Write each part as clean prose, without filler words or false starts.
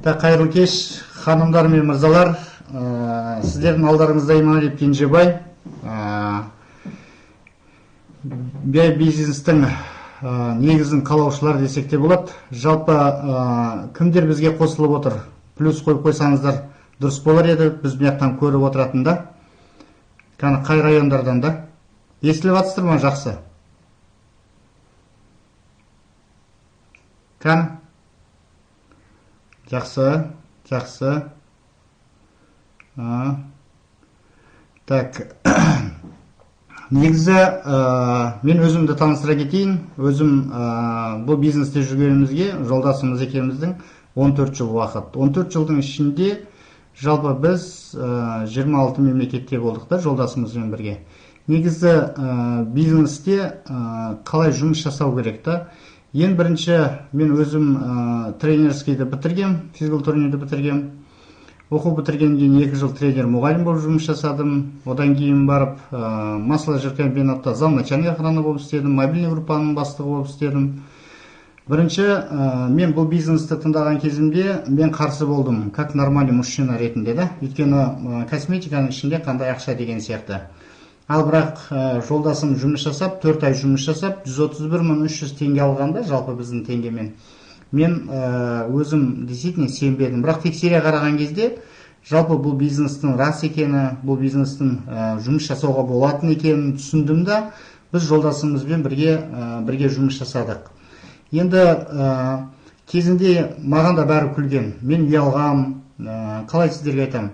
Қайырлы кеш, ханымдар мен мырзалар. Сіздердің алдарыңызда Иманғалиев Кенжебай. Бизнестің негізін қалаушылар десек те болады. Жалпы кімдер бізге қосылып отыр? Плюс қойып қойсаңыздар дұрыс болар еді. Біз бұяқтан көріп отыратында. Қай райондардан да? Естіліп жатсыздар ма? Жақсы. Жақсы. Так. Негізі мен өзімді таныстыра кетейін. Өзім бұл бизнесте жүргенімізге жолдасымыз екеуміздің 14 жыл уақыт. 14 жылдың ішінде жалпы біз 26 мемлекетте болдық та жолдасымызбен бірге. Негізі бизнесте қалай жұмыс жасау керек та? Ең бірінші мен өзім тренерскийді бітіргем, физкультурныйды бітіргем. Оқу бітіргеннен кейін 2 жыл тренер мұғалім болып жұмыс жасадым. Одан кейін барып масло комбинатта замначальник охрана болып істедім, мобильный группаның бастығы болып істедім. Бірінші мен бұл бизнесті тыңдаған кезімде мен қарсы болдым, как нормальный мужчина ретінде да. Өйткені косметиканың ішінде қандай ақша деген сияқты. Ал бірақ жолдасым жұмыс жасап, 4 ай жұмыс жасап, 131.300 теңге алғанда, жалпы біздің теңгемен. Мен өзім действительно сенбедім. Бірақ тексере қараған кезде, жалпы бұл бизнестің рас екені, бұл бизнестің жұмыс жасауға болатын екенін түсіндім да, біз жолдасымызбен бірге жұмыс жасадық. Енді кезінде маған да бәрі күлген. Мен ұялғам, қалай сіздерге айтам.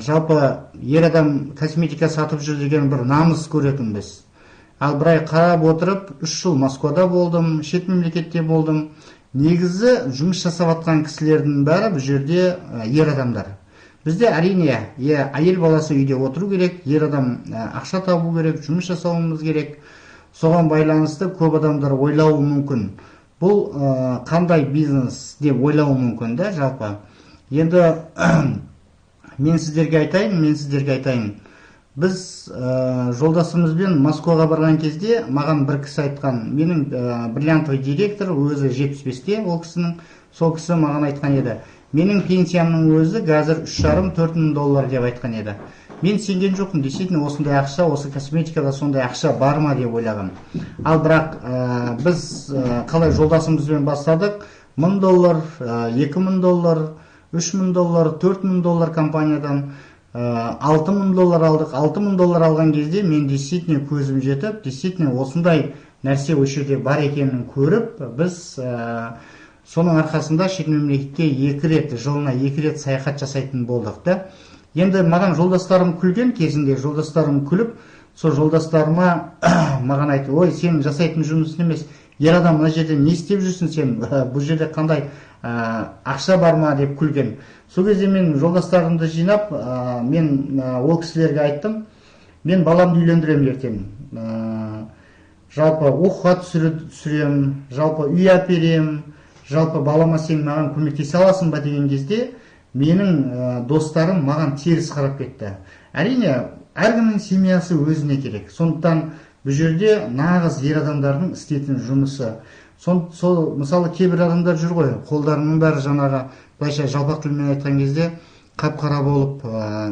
Жалпы ер адам косметика сатып жүр деген бір намыс көретін біз. Ал бір ай қарап отырып, 3 жыл Москвада болдым, шет мемлекетте болдым. Негізі жұмыс жасап жатқан кісілердің бәрі бұл жерде ер адамдар. Бізде әрине әйел баласы үйде отыру керек, ер адам ақша табу керек, жұмыс жасауымыз керек. Соған байланысты көп адамдар ойлауы мүмкін. Бұл қандай бизнес деп ойлауы мүмкін да жалпы. Енді мен сіздерге айтайын. Біз жолдасымызбен Москваға барған кезде маған бір кісі айтқан, менің бриллиантовый директор өзі 75-те, ол кісінің, сол кісі маған айтқан еді. Менің пенсиямның өзі қазір 3,5-4 мың доллар деп айтқан еді. Мен сенген жоқпын, действительно осындай ақша, осы косметикада сондай ақша бар ма деп ойлағам. Ал бірақ біз қалай жолдасымызбен бастадық, 1000 доллар, 2000 доллар, 3000 доллар, 4000 доллар компаниядан 6000 доллар алдық. 6000 доллар алған кезде мен действительно көзім жетіп, действительно осындай нәрсе осы жерде бар екенін көріп, біз соның арқасында шет мемлекетке 2 рет, жылына 2 рет саяхат жасайтын болдық та. Енді маған жолдастарым күлген кезінде, жолдастарым күліп, сол жолдастарыма маған айтты, ой, сен жасайтын жұмысын емес, ер адам мына жерде не істеп жүрсің сен, бұл жерде қандай ақша бар ма деп күлген. Сол кезде мен жолдастарымды жинап, мен ол кісілерге айттым, мен баламды үйлендірем ертең. Жалпы оқуға түсірем, жалпы үй әперем, жалпы балама сен маған көмектесе аласың ба деген кезде, менің достарым маған теріс қарап кетті. Әрине, әркімнің семьясы өзіне керек. Сондықтан бұл жерде нағыз ер адамдардың істейтін жұмысы. Сол мысалы кейбір адамдар жүр ғой, қолдарының бәрі жаңағы былайша жалпақ тілмен айтқан кезде қап-қара болып,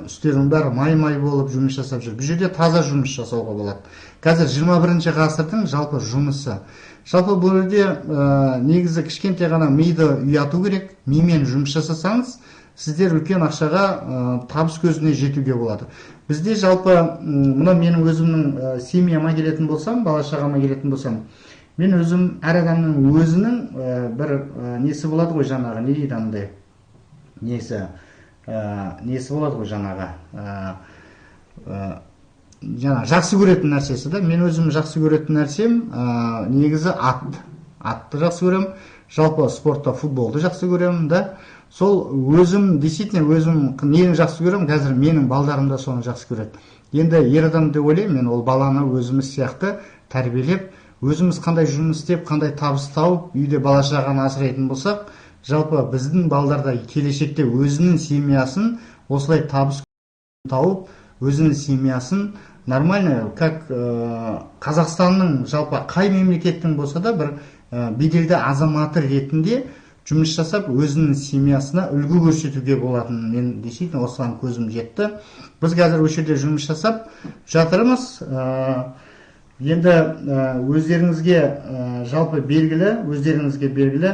үстерінің бәрі май-май болып жұмыс жасап жүр. Бұл жерде таза жұмыс жасауға болады. Қазір 21 ғасырдың жалпы жұмысы. Жалпы бұл жерде негізі кішкентай ғана миды ұяту керек. Мимен жұмыс жасасаңыз, сіздер үлкен ақшаға табыс көзіне жетуге болады. Бізде жалпы мұна менің өзімнің семьяма келетін болсам, бала-шағама келетін болсам, мен өзім әр адамның өзінің бір несі болады ғой жаңағы, не дейді андай? Несі болады ғой жаңағы? Жақсы көретін нәрсесі да. Мен өзім жақсы көретін нәрсем негізі атты жақсы көрем. Жалпы спортта футболды жақсы көрем да. Сол өзім, действительно өзім нені жақсы көрем, қазір менің балдарым да соны жақсы көреді. Енді ер адам деп ойлаймын, мен ол баланы өзіміз сияқты тәрбиелеп, өзіміз қандай жұмыс істеп, қандай табыс тауып, үйде бала-шағаны асырайтын болсақ, жалпы біздің балдарда келешекте өзінің семьясын осылай табыс тауып, өзінің семьясын нормально, как Қазақстанның жалпы қай мемлекеттің болса да бір беделді азаматы ретінде жұмыс жасап, өзінің семьясына үлгі көрсетуге болатын. Мен действительно осыған көзім жетті. Біз қазір осы жерде жұмыс жасап жатырмыз. Енді өздеріңізге жалпы белгілі,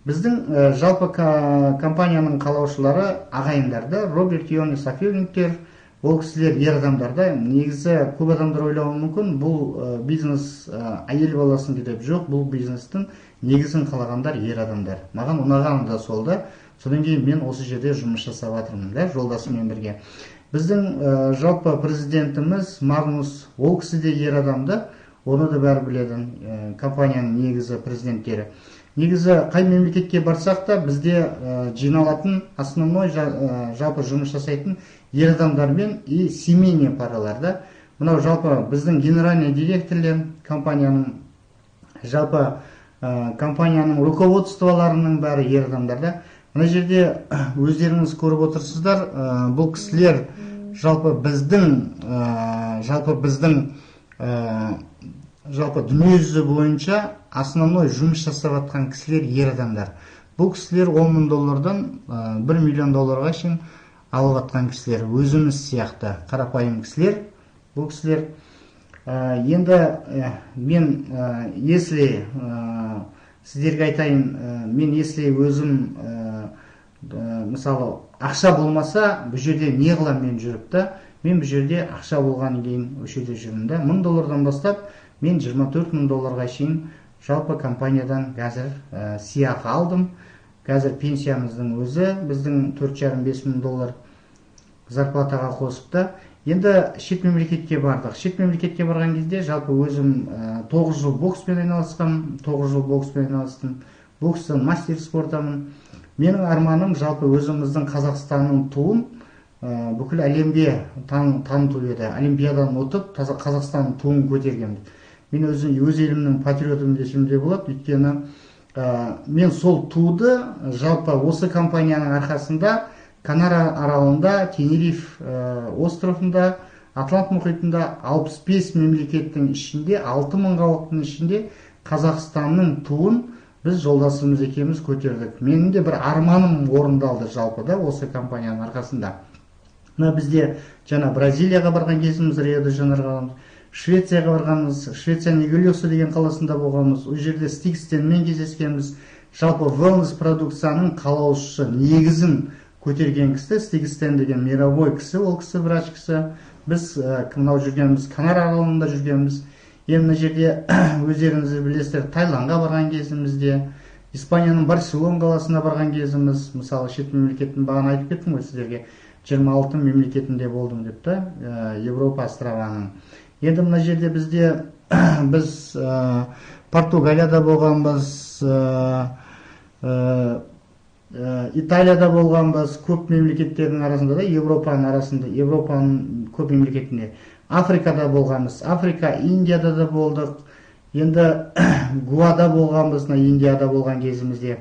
біздің жалпы компанияның қалаушылары ағайындарды, Роберт Йони софилниктер, ол кісілер ер адамдарда. Негізі көп адамдар ойлауы мүмкін, бұл бизнес әйел баласын деп жоқ, бұл бизнестің негізін қалағандар ер адамдар. Маған ұнағаны да сол да. Содан кейін мен осы жерде жұмыс жасап жатырмын да, жолдасыммен бірге. Біздің жалпы президентіміз Магнус, ол кісі де ер адамды, оны да бәрі біледі, компанияның негізі президенттері. Негізі қай мемлекетке барсақ та бізде жиналатын основной жалпы жұмыс жасайтын ер адамдармен и семейный параларда. Мынау жалпы біздің генеральный директорлер, компанияның руководстволарының бәрі ер адамдарда. Мына жерде өздеріңіз көріп отырсыздар, бұл кісілер жалпы дүниежүзі бойынша основной жұмыс жасап жатқан кісілер ер адамдар. Бұл кісілер $10,000-дан $1 миллион шейін алып жатқан кісілер, өзіміз сияқты қарапайым кісілер. Бұл кісілер енді мен если сіздерге айтайын, мен если өзім мысалы ақша болмаса, бұл жерде не қылам мен жүріп та, мен бұл жерде ақша болған кейін осы жерде жүрмін да. $1000-дан бастап мен $24,000 шейін жалпы компаниядан қазір сыйақы алдым. Қазір пенсиямыздың өзі біздің $4,500-5,000 зарплатаға қосыпты. Енді шет мемлекетке бардық. Шет мемлекетке барған кезде жалпы өзім 9 жыл бокспен айналысқам, 9 жыл бокспен айналыстым. Бокстан мастер спортамын. Менің арманым жалпы өзіміздің Қазақстанның туын бүкіл әлемге таныту еді. Олимпиададан ұтып, Қазақстанның туын көтергенмін. Мен өз елімнің патриотым десем де болады, өйткені мен сол туды жалпы осы компанияның арқасында Канара аралында, Тенериф островында, Атлант мұхитында 65 мемлекеттің ішінде, 6000 халықтың ішінде Қазақстанның туын біз жолдасымыз екеуміз көтердік. Менің де бір арманым орындалды жалпы да осы компанияның арқасында. Мына бізде жаңа Бразилияға барған кезіміз, Рио-де-Жанейроға, Швецияға барғанымыз, Швецияның Игелиосы деген қаласында болғанымыз, ол жерде Стикстенмен кездескенбіз. Жалпы wellness продукцияның қалаушысы, негізін көтерген кісі, Стикстен деген мировой кісі, ол кісі врач кісі. Біз мынау жүргеніміз, Канар аралында жүргенбіз. Енді мына жерде өздеріңіз білесіздер, Таиландға барған кезімізде, Испанияның Барселона қаласына барған кезіміз, мысалы шет мемлекеттің бағана айтып кеттім ғой сіздерге, 26 мемлекетінде болдым деп та, Европа острованың. Енді мына жерде біз Португалияда болғанбыз, Италияда болғанбыз, көп мемлекеттердің арасында да, Европаның көп мемлекетінде. Африкада болғанбыз, Индияда да болдық. Енді Гуада болғанбыз, Индияда болған кезімізде.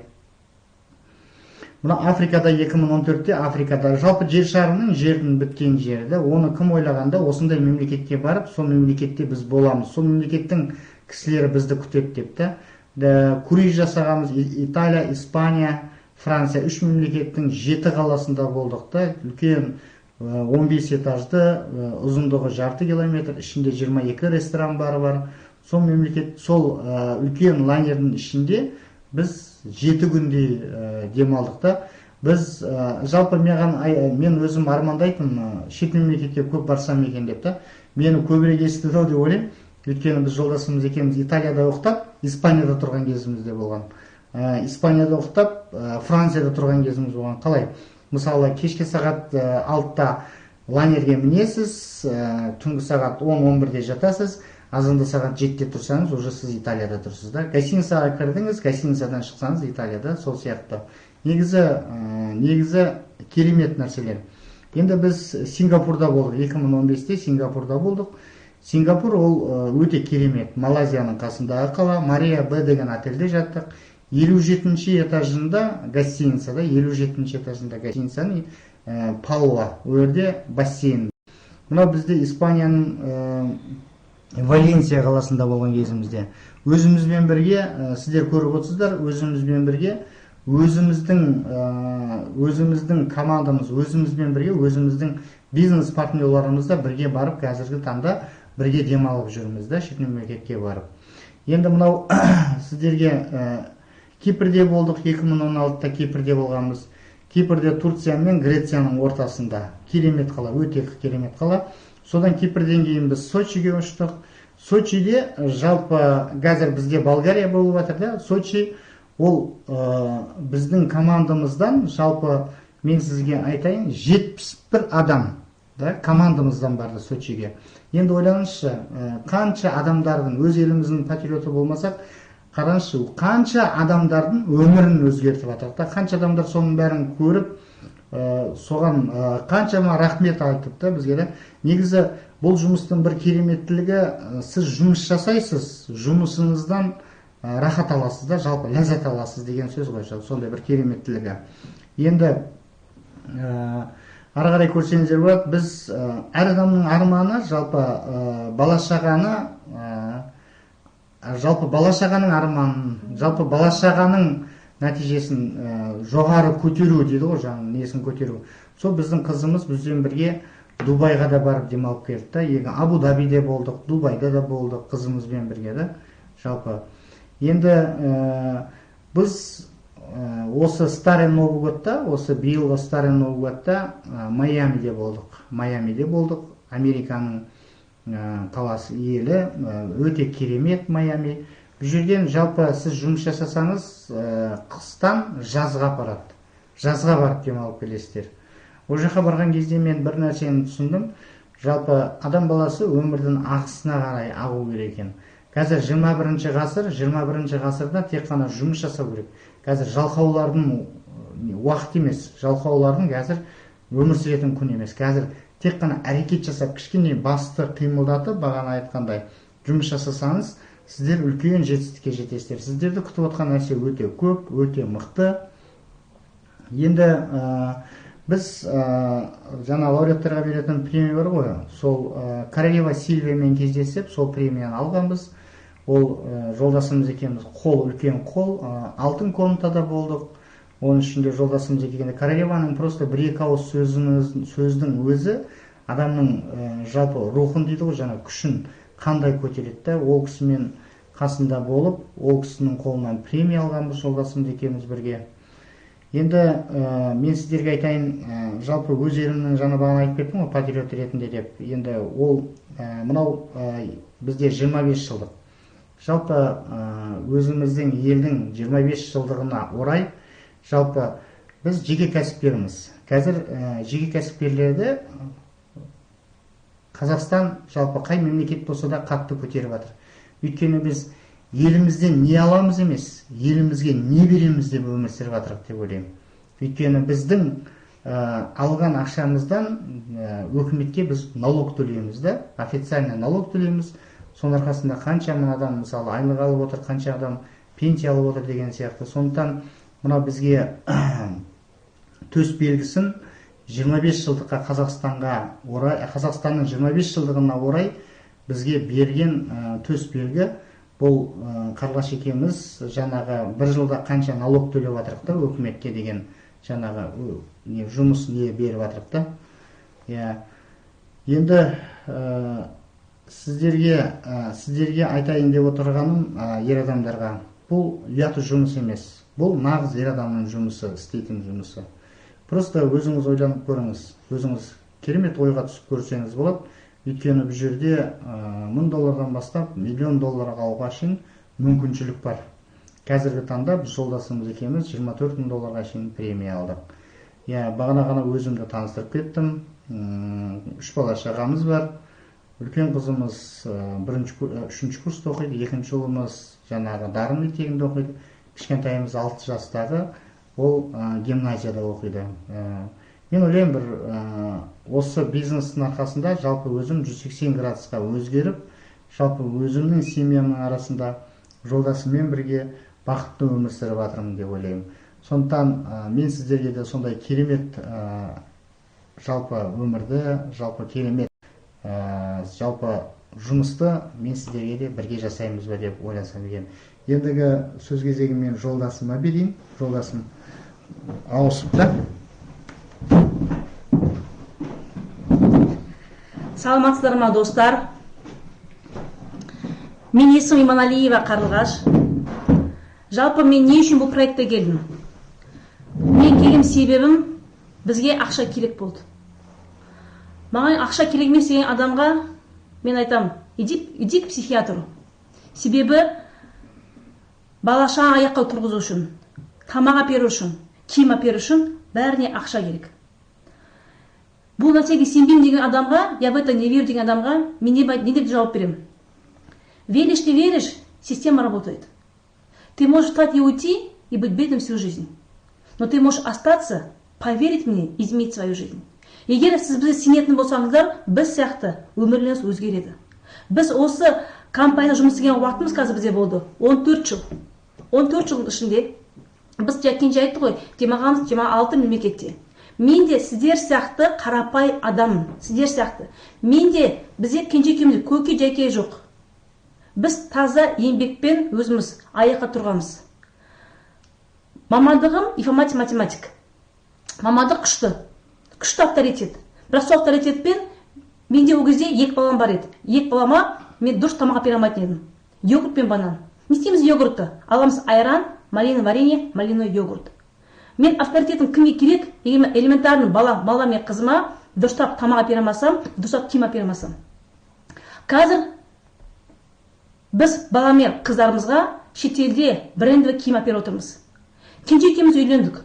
Мына Африкада 2014-те, Африкада жалпы жер шарының жердің біткен жері. Оны кім ойлағанда осындай мемлекетке барып, сол мемлекетте біз боламыз. Сол мемлекеттің кісілері бізді күтеді деп та. Круиз жасағанбыз, Италия, Испания, Франция, 3 мемлекеттің 7 қаласында болдық та. Үлкен 15 этажды, ұзындығы 0,5 километр, ішінде 22 ресторан бар. Сол мемлекет, сол үлкен лайнердің ішінде біз 7 күндей демалдық та. Біз жалпы мен өзім армандайтын, шет мемлекетке көп барсам екен деп та. Мені көбірек естіді деп ойлаймын. Өйткені біз жолдасымыз екеуміз Италияда оқытап, Испанияда тұрған кезімізде болған. Испанияда оқытап, Францияда тұрған кезіміз болған. Қалай? Мысалы, кешке сағат 6-та лайнерге мінесіз, түнгі сағат 10-11-де жатасыз, азанда сағат 7-де тұрсаңыз, уже сіз Италияда тұрсыз да. Гостиницаға кірдіңіз, гостиницадан шықсаңыз Италияда, сол сияқты. Негізі керемет нәрселер. Енді біз Сингапурда болдық, 2015-те Сингапурда болдық. Сингапур ол өте керемет. Малайзияның қасындағы қала, Мария Б деген отельде жаттық. 57-ші этажында гостиницада, 57-ші этажында гостиницаның Пауа, өрде бассейн. мынау бізде Испанияның Валенсия қаласында болған кезімізде өзімізбен бірге, сіздер көріп отырсыздар, өзімізбен бірге өзіміздің командамыз, өзімізбен бірге өзіміздің бизнес партнерларымызда бірге барып, қазіргі таңда бірге демалып жүрміз да, шет мемлекетке барып. Енді мынау сіздерге Кипрде болдық, 2016-та Кипрде болғанбыз. Кипрде Турция мен Грецияның ортасында. Керемет қала, өте керемет қала. Содан Кипрден кейін біз Сочиге ұштық. Сочиде жалпы қазір бізде Болгария болып жатыр да. Сочи ол біздің командамыздан жалпы мен сізге айтайын 71 адам да командамыздан барды Сочиге. Енді ойлаңызшы, қанша адамдардың, өз еліміздің патриоты болмасақ, қараңызшы, қанша адамдардың өмірін өзгертіп жатыр да, қанша адамдар соның бәрін көріп, соған қаншама рахмет айтып та бізге да. Негізі бұл жұмыстың бір кереметтілігі, сіз жұмыс жасайсыз, жұмысыңыздан рахат аласыз да, жалпы ләззат аласыз деген сөз ғой, сондай бір кереметтілігі. Енді ары қарай көрсеңіздер болады, біз әр адамның арманы жалпы бала-шағаның арманын, жалпы бала-шағаның нәтижесін жоғары көтеру дейді ғой, жаңағы несін көтеру. Сол біздің қызымыз бізбен бірге Дубайға да барып демалып келді да, Абу-Дабиде болдық, Дубайда да болдық қызымызбен бірге да, жалпы. Енді біз осы Старый Новый годта, осы биылғы Старый Новый годта Майамиде болдық. Американың қаласы елі, өте керемет Майами. Бұл жерден жалпы сіз жұмыс жасасаңыз, қыстан жазға апарады. Жазға барып демалып келесіздер. Ол жаққа барған кезде мен бір нәрсені түсіндім. Жалпы адам баласы өмірдің ағысына қарай ағу керек екен. Қазір 21 ғасырда тек қана жұмыс жасау керек. Қазір жалқаулардың уақыт емес, жалқаулардың қазір өмір сүретін күн емес. Қазір тек қана әрекет жасап, кішкене басты қимылдатып, бағана айтқандай жұмыс жасасаңыз, сіздер үлкен жетістікке жетесіздер. Сіздерді күтіп отқан нәрсе өте көп, өте мықты. Енді біз жаңа лауреаттарға беретін премия бар ғой, сол Королева Сильвиямен кездесіп, сол премияны алғанбыз. Ол жолдасымыз екенбіз, үлкен қол, алтын комнатада болдық. Оның ішінде жолдасымыз екенде Королеваның просто бір-екі ауыз сөздің өзі адамның жалпы рухын дейді ғой, жаңа күшін қандай көтереді да. Ол кісімен қасында болып, ол кісінің қолынан премия алғанбыз жолдасымыз екенбіз бірге. Енді мен сіздерге айтайын, жалпы өз елімнің жаңа бағана айтып кеттім ғой, патриот ретінде деп. Енді ол мынау бізде 25 жылдық. Жалпы өзіміздің елдің 25 жылдығына орай, жалпы біз жеке кәсіпкеріміз. Қазір жеке кәсіпкерлерді Қазақстан жалпы қай мемлекет болса да қатты көтеріп жатыр. Өйткені біз елімізден не аламыз емес, елімізге не береміз деп өмір сүріп жатырық деп ойлаймын. Өйткені біздің алған ақшамыздан өкіметке біз налог төлейміз да, официально налог төлейміз. Соның арқасында қанша мың адам мысалы айлық алып отыр, қанша адам пенсия алып отыр деген сияқты. Сондықтан мына бізге төс белгісін 25 жылдыққа Қазақстанның 25 жылдығына орай бізге берген төс белгі. Бұл Қарлаш екеуміз жаңағы бір жылда қанша налог төлеп жатырық та, өкіметке деген жаңағы жұмыс не беріп жатырық та. Енді сіздерге айтайын деп отырғаным ер адамдарға, бұл ұяты жұмыс емес, бұл нағыз ер адамның жұмысы, істейтін жұмысы. Просто өзіңіз ойланып көріңіз, өзіңіз керемет ойға түсіп көрсеңіз болады. Өйткені бұл жерде $1000 бастап $1,000,000 алуға шейін мүмкіншілік бар. Қазіргі таңда біз жолдасымыз екеуміз $24,000 шейін премия алдық. Бағана ғана өзімді таныстырып кеттім. 3 бала шағамыз бар. Үлкен қызымыз 3-ші курста оқиды, екінші ұлымыз жаңағы Дарын мектебінде оқиды. Кішкентайымыз 6 жастағы, ол гимназияда оқиды. Мен ойлаймын, осы бизнестің арқасында жалпы өзім 180 градусқа өзгеріп, жалпы өзімнің семьямның арасында жолдасыммен бірге бақытты өмір сүріп жатырмын деп ойлаймын. Сондықтан мен сіздерге де сондай керемет жалпы өмірді, жалпы керемет жалпы жұмысты мен сіздерге де бірге жасаймыз ба деп ойласам екен. Ендігі сөз кезегін мен жолдасыма берейін. Жолдасым ауысып та. Саламатсыздар ма, достар? Мен есімім Иманалиева Қарлығаш. Жалпы мен не үшін бұл проектке келдім? Мен келген себебім, бізге ақша керек болды. Маған ақша керек емес деген адамға мен айтам, иди к психиатру. Себебі балаша аяққа тұрғызу үшін, тамақ әперу үшін, киім әперу үшін бәріне ақша керек. Бұл нәрсеге сенбеймін деген адамға, я в это не верю деген адамға мен не деп жауап беремін? Веришь, не веришь, система работает. Ты можешь встать и уйти и быть бедным всю жизнь. Но ты можешь остаться, поверить мне, изменить свою жизнь. Егер сіз бізде сенетін болсаңыздар, біз сияқты өмірлеріңіз өзгереді. Біз осы компанияда жұмыс істеген уақытымыз қазір бізде болды 14 жыл. 14 жыл ішінде біз кенже айтты ғой, демағамыз 26 мемлекетте. Мен де сіздер сияқты қарапай адаммын. Сіздер сияқты. Мен де бізде кенже көке жайке жоқ. Біз таза еңбекпен өзіміз аяққа тұрғанбыз. Мамандығым информатика математик. Мамандық күшті авторитет. Бірақ сол авторитетпен менде ол кезде 2 балам бар еді. 2 балама мен дұрыс тамақ бере алмайтын едім. Йогурт пен банан. Не істейміз йогуртты? Аламыз айран, малина варенье, малиной йогурт. Мен авторитетім кімге керек? Элементарный бала мен қызыма дұрыстап тамақ бере алмасам, дұрыстап киім бере алмасам. Қазір біз бала мен қыздарымызға шетелде брендовый киім беріп отырмыз. Кенже екеуміз үйлендік.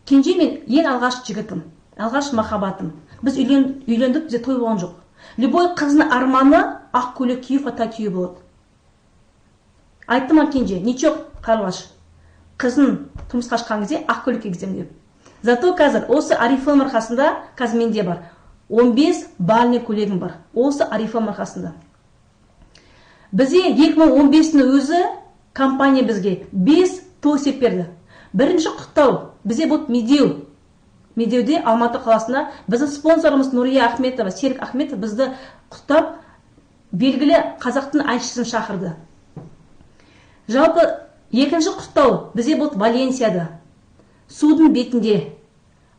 Кенже мен ең алғаш жігітім, алғаш махаббатым. Біз үйлендік, бізде той болған жоқ. Любой қыздың арманы ақ көйлек кию, фата кию болады. Айттым Кенже, ничего, Қарлығаш, қызын тұрмысқа шыққан кезде ақ көйлек кигіземін деп. Зато қазір осы Арифа маркасында қазір менде бар 15 бальный көйлегім бар. Осы Арифа маркасында. Бізде 2015-ні өзі компания бізге 5 той істеп берді. Бірінші құттау, бізде бұл Медеу. Медеуде, Алматы қаласында біздің спонсорымыз Нұрия Ахметова, Серік Ахметов бізді құттап белгілі қазақтың әншісін шақырды. Жалпы екінші құттау бізде бұл Валенсияда. Судың бетінде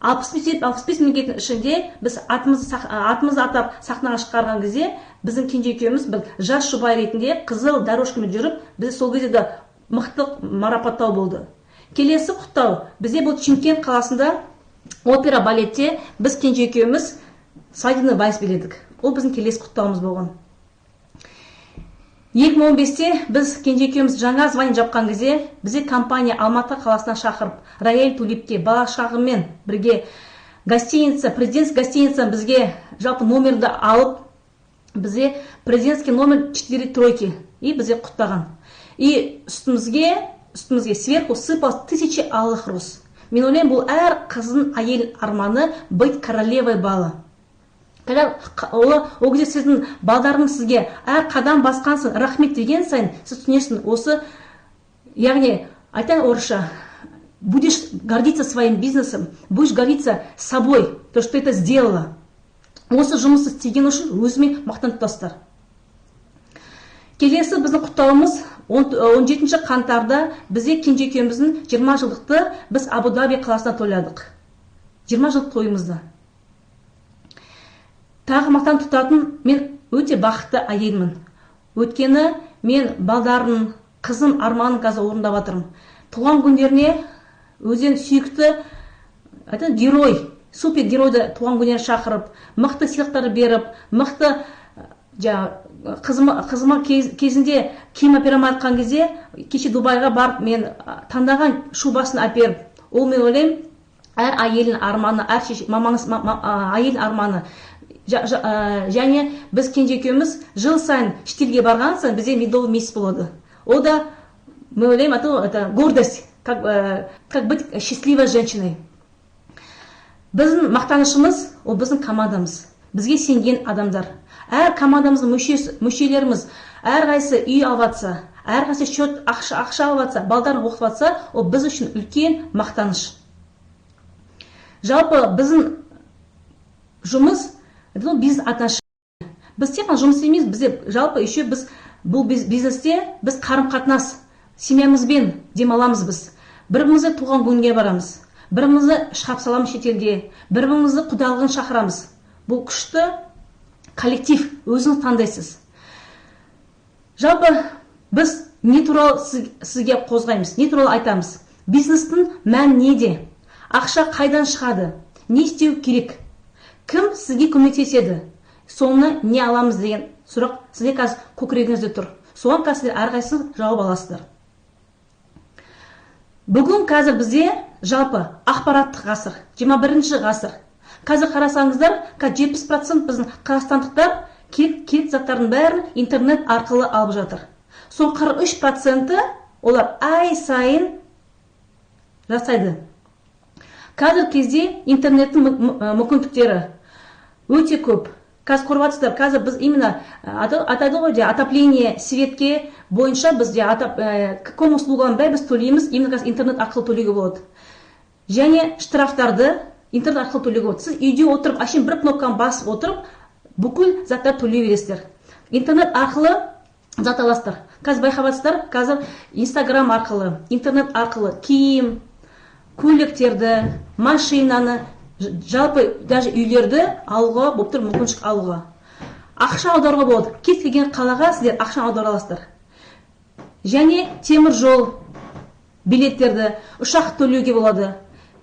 65 мемлекеттің ішінде біз атымызды атап сахнаға шығарған кезде біздің кенже екеуміз жас жұбай ретінде қызыл дорожкамен жүріп, біз сол кезде де мықты марапаттау болды. Келесі құттау бізде бұл Шымкент қаласында опера балетте біз кенже екеуміз свадебный вальс биледік. Ол біздің келесі құттауымыз болған. 2015-те біз кенже екеуміз жаңа звание жапқан кезде бізде компания Алматы қаласына шақырып, Рояль Тулипке бала шағымен бірге гостиница, президентский гостиница бізге жалпы номерді алып, бізде президентский номер 4 тройки и бізге құттаған. И үстімізге сверху сыпал 1000 алых роз. Мен ойлаймын, бұл әр қыздың әйел арманы быть королевой балы. Ол кезде сіздің балдарыңыз сізге әр қадам басқансың, рахмет деген сайын, сіз түсінесің, осы, яғни, айтайын орысша, будешь гордиться своим бизнесом, будешь гордиться собой, то, что ты это сделала. Осы жұмысты істеген үшін өзіме мақтан тұтасыздар. Келесі біздің құттауымыз 17 қаңтарда бізде кенже екеуміздің 20 жылдықты біз Абу-Даби қаласына тойладық. 20 жылдық тойымызды. Тағы мақтан тұтатын мен өте бақытты әйелмін. Өткені мен балдарын, қызым арманын қазір орындап жатырмын. Туған күндеріне өзен сүйікті герой, супергеройды туған күндеріне шақырып, мықты сыйлықтар беріп, мықты қызыма кезінде киім әпере алмай кезде, кеше Дубайға барып, мен таңдаған шубасын әперіп, ол мен ойлаймын, әр әйелдің арманы, әйелдің арманы. Және біз кенже екеуміз жыл сайын шетелге барған сайын бізде медовый месяц болады. Ол да, мы ойлаймын, это гордость, как быть счастливой женщиной. Біздің мақтанышымыз, ол біздің командамыз. Бізге сенген адамдар. Әр командамыздың мүшелеріміз әр қайсы үй алыватса, әр қайсы счет ақша алыватса, балдарын оқытыватса, ол біз үшін үлкен мақтаныш. Жалпы біздің жұмыс, это бизнес отношения. біз тек қана жұмыс емес, бізде жалпы еще біз бұл бизнесте біз қарым-қатынас, семьямызбен демаламыз біз. Бірімізді туған күнге барамыз, бірімізді шығарып саламыз шетелге, бірімізді құдалығын шақырамыз. Бұл күшті коллектив, өзіңіз таңдайсыз. Жалпы біз не туралы сізге қозғаймыз, не туралы айтамыз? Бизнестің мәні неде? Ақша қайдан шығады? Не істеу керек? Кім сізге көмектеседі? Соңына не аламыз деген сұрақ сізге қазір көкірегіңізде тұр. Соған қазір әрқайсыңыз жауап аласыздар. Бүгін қазір бізде жалпы ақпараттық ғасыр, 21-ші ғасыр. Қазір қарасаңыздар, 70% біздің қазақстандықтар керек заттардың бәрін интернет арқылы алып жатыр. Соң 43% олар ай сайын жасайды. Қазір кезде интернеттің мүмкіндіктері өте көп. Қазір көріп жатсыздар, қазір біз именно атайды ғой, отопление, светке бойынша біз ком услуганы бәрі біз төлейміз, именно қазір интернет арқылы төлеуге болады. Және штрафтарды интернет арқылы төлеуге болады. Сіз үйде отырып, әшейін бір кнопканы басып отырып, бүкіл заттар төлей бересіздер. Интернет арқылы зат аласыздар. Қазір байқап жатсыздар, қазір Инстаграм арқылы, интернет арқылы киім, көліктерді, машинаны, жалпы даже үйлерді алуға, болып тұр, мүмкіншілік алуға. Ақша аударуға болады. Кез келген қалаға сіздер ақша аудара аласыздар. Және темір жол билеттерді, ұшақ төлеуге болады.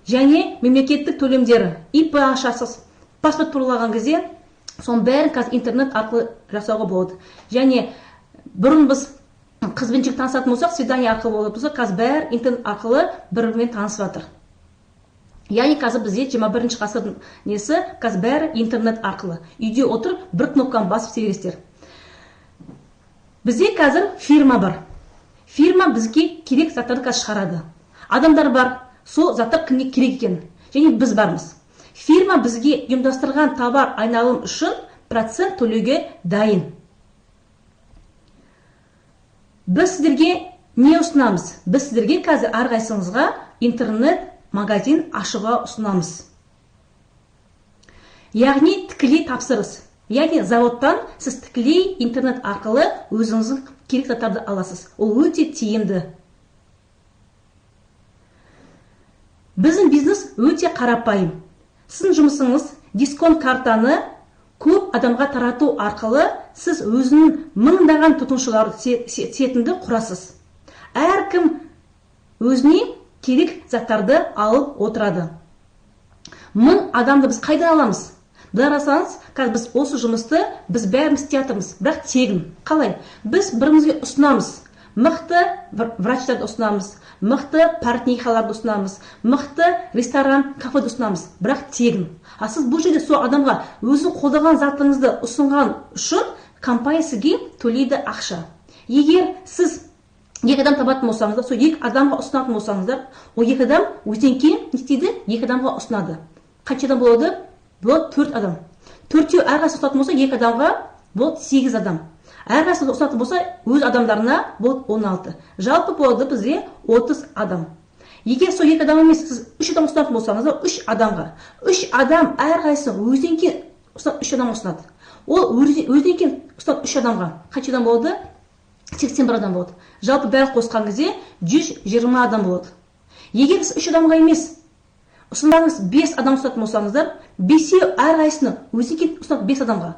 Және мемлекеттік төлемдері, ИП ашасыз, паспорт туралаған кезде, соның бәрін қазір интернет арқылы жасауға болады. Және бұрын біз қызбен жігіт танысатын болсақ, свидание арқылы болып болса, қазір бәрі интернет арқылы бір-бірімен танысып жатыр. Яғни қазір бізде 21-ші ғасырдың несі, қазір бәрі интернет арқылы. Үйде отырып, бір кнопканы басып істейсіздер. Бізде қазір фирма бар. Фирма бізге керек заттарды қазір шығарады. Адамдар бар, сол заттар кімге керек екен. Және біз бармыз. Фирма бізге ұйымдастырған товар айналым үшін процент төлеуге дайын. Біз сіздерге не ұсынамыз? Біз сіздерге қазір әрқайсыңызға интернет магазин ашуға ұсынамыз. Яғни тікелей тапсырыс. Яғни заводтан сіз тікелей интернет арқылы өзіңіздің керек заттарды аласыз. Ол өте тиімді. Біздің бизнес өте қарапайым. Сіздің жұмысыңыз дисконт картаны көп адамға тарату арқылы сіз өзінің мыңдаған тұтынушыларды сетінді құрасыз. Әркім өзіне керек заттарды алып отырады. 1000 адамды біз қайдан аламыз? Дарасаңыз, қазір біз осы жұмысты біз бәріміз істейтіміз, бірақ тегін. Қалай? Біз бірімізге ұсынамыз. Мықты врачтарды ұсынамыз, мықты портнихаларды ұсынамыз, мықты ресторан, кафеды ұсынамыз, бірақ тегін. А сіз бұл жерде сол адамға өзің қолдаған затыңызды ұсынған үшін компания сізге төлейді ақша. Егер сіз екі адам табатын болсаңыздар, сол екі адамға ұсынатын болсаңыздар, ол екі адам өзінен кейін не істейді? Екі адамға ұсынады. Қанша адам болады? Болады 4 адам. 4-еу әрқайсысы ұсынатын болса, екі адамға болады 8 адам. Әрқайсысы ұсынатын болса, өз адамдарына болады 16. Жалпы болады бізде 30 адам. Егер сол екі адам емес, сіз 3 адам ұсынатын болсаңыздар, 3 адамға. 3 адам әрқайсысы өзінен кейін 3 адам ұсынады. Ол өзінен кейін 3 адамға. Қанша адам болады? 81 адам болады. Жалпы бәрі қосқан кезде 120 адам болады. Егер сіз 3 адамға емес, ұсынғаныңыз 5 адам ұсынатын болсаңыздар, 5-еу әрқайсыны өзінен кейін ұсынады 5 адамға.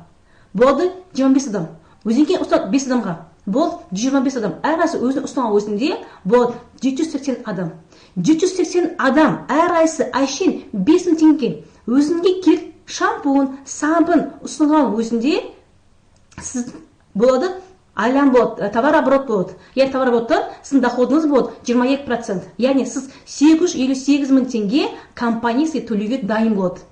Болады 25 адам. Өзінен кейін ұсынады 5 адамға. Болады 25 адам. Әрқайсысы өзінің ұсынған өзінде болады 780 адам. 780 адам әрқайсысы әшейін 5000 теңге өзінге керек шампунь, сабын ұсынған өзінде сіз болады айлан болады, товарооборот болады. Яғни товарообороттан сіздің доходыңыз болады 22%. Яғни сіз 858 000 теңге компаниясы төлеуге дайын болады.